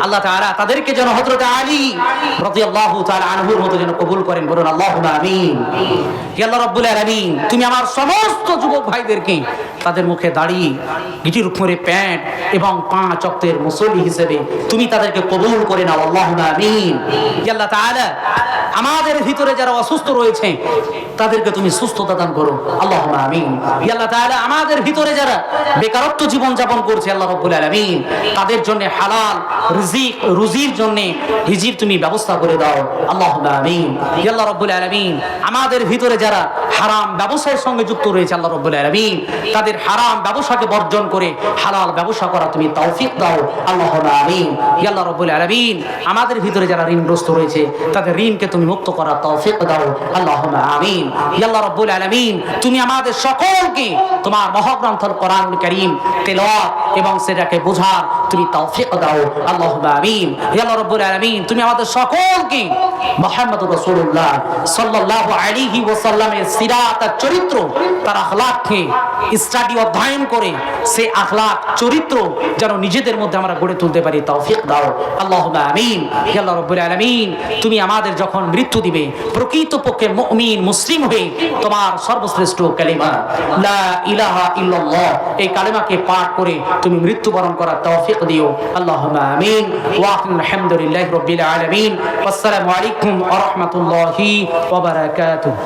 Speaker 1: আল্লাহ তাআলা তাদেরকে যেন হযরত আলী রাদিয়াল্লাহু তাআলা আনহুর মতো যেন কবুল করেন, বলুন আল্লাহুম্মা আমিন। হে আল্লাহ রাব্বুল আলামিন, তুমি আমার সমস্ত যুবক ভাইদেরকে তাদের মুখে দাড়ি, গিটির উপরে প্যান্ট এবং 5 ওয়াক্তের মুসল্লি হিসেবে তুমি তাদেরকে কবুল করে নাও, আল্লাহুম্মা আমিন। হে আল্লাহ তাআলা, আমাদের ভিতরে যারা অসুস্থ রয়েছে তাদেরকে তুমি সুস্থতা দান করো, আল্লাহুম্মা আমিন। হে আল্লাহ তাআলা, আমাদের ভিতরে যারা বেকারত্ব জীবন যাপন করছে আল্লাহ রাব্বুল আলামিন, তাদের জন্য হালাল রিজিক, রুজির জন্য রিজিক তুমি ব্যবস্থা করে দাও, আল্লাহুম্মা আমিন। হে আল্লাহ রাব্বুল আলামিন, আমাদের ভিতরে যারা হারাম ব্যবসার সঙ্গে যুক্ত রয়েছে আল্লাহ রাব্বুল আলামিন, তাদের হারাম ব্যবসাকে বর্জন করে হালাল ব্যবসা করা তুমি তৌফিক দাও, আল্লাহুম্মা আমিন। হে আল্লাহ রাব্বুল আলামিন, আমাদের ভিতরে যারা ঋণগ্রস্ত রয়েছে তাদের ঋণকে তুমি মুক্ত করার তৌফিক দাও, আল্লাহুম্মা আমিন। হে আল্লাহ রাব্বুল আলামিন, তুমি আমাদের সকলকে তোমার মহাগ্রন্থ কোরআনুল কারীম তেলাওয়াত এবং সেটাকে বোঝার তুমি তৌফিক দাও, আল্লাহুম্মা আমিন। হে আল্লাহ রাব্বুল আলামিন, তুমি আমাদের সকলকে মুহাম্মদুর রাসূলুল্লাহ সাল্লাল্লাহু আলাইহি ওয়াসাল্লামের সিরাত আর চরিত্র, তার আখলাককে স্টাডি অধ্যয়ন করে সে আখলাক চরিত্র যেন নিজেদের মধ্যে আমরা গড়ে তুলতে পারি, তৌফিক দাও, আল্লাহুম্মা আমিন। হে আল্লাহ রাব্বুল আলামিন, তুমি আমাদের যখন মৃত্যু দিবে প্রকৃতপক্ষে মুমিন মুসলিম হয়ে তোমার সর্বশ্রেষ্ঠ কালিমা লা ইলাহা ইল্লাল্লাহ এই কালিমাকে পাঠ করে তুমি মৃত্যুবরণ করার তৌফিক দিও, আল্লাহুম্মা আমিন। ওয়া আলহামদুলিল্লাহি রাব্বিল আলামিন। আসসালামু আলাইকুম ওয়া রাহমাতুল্লাহি ওয়া বারাকাতুহু।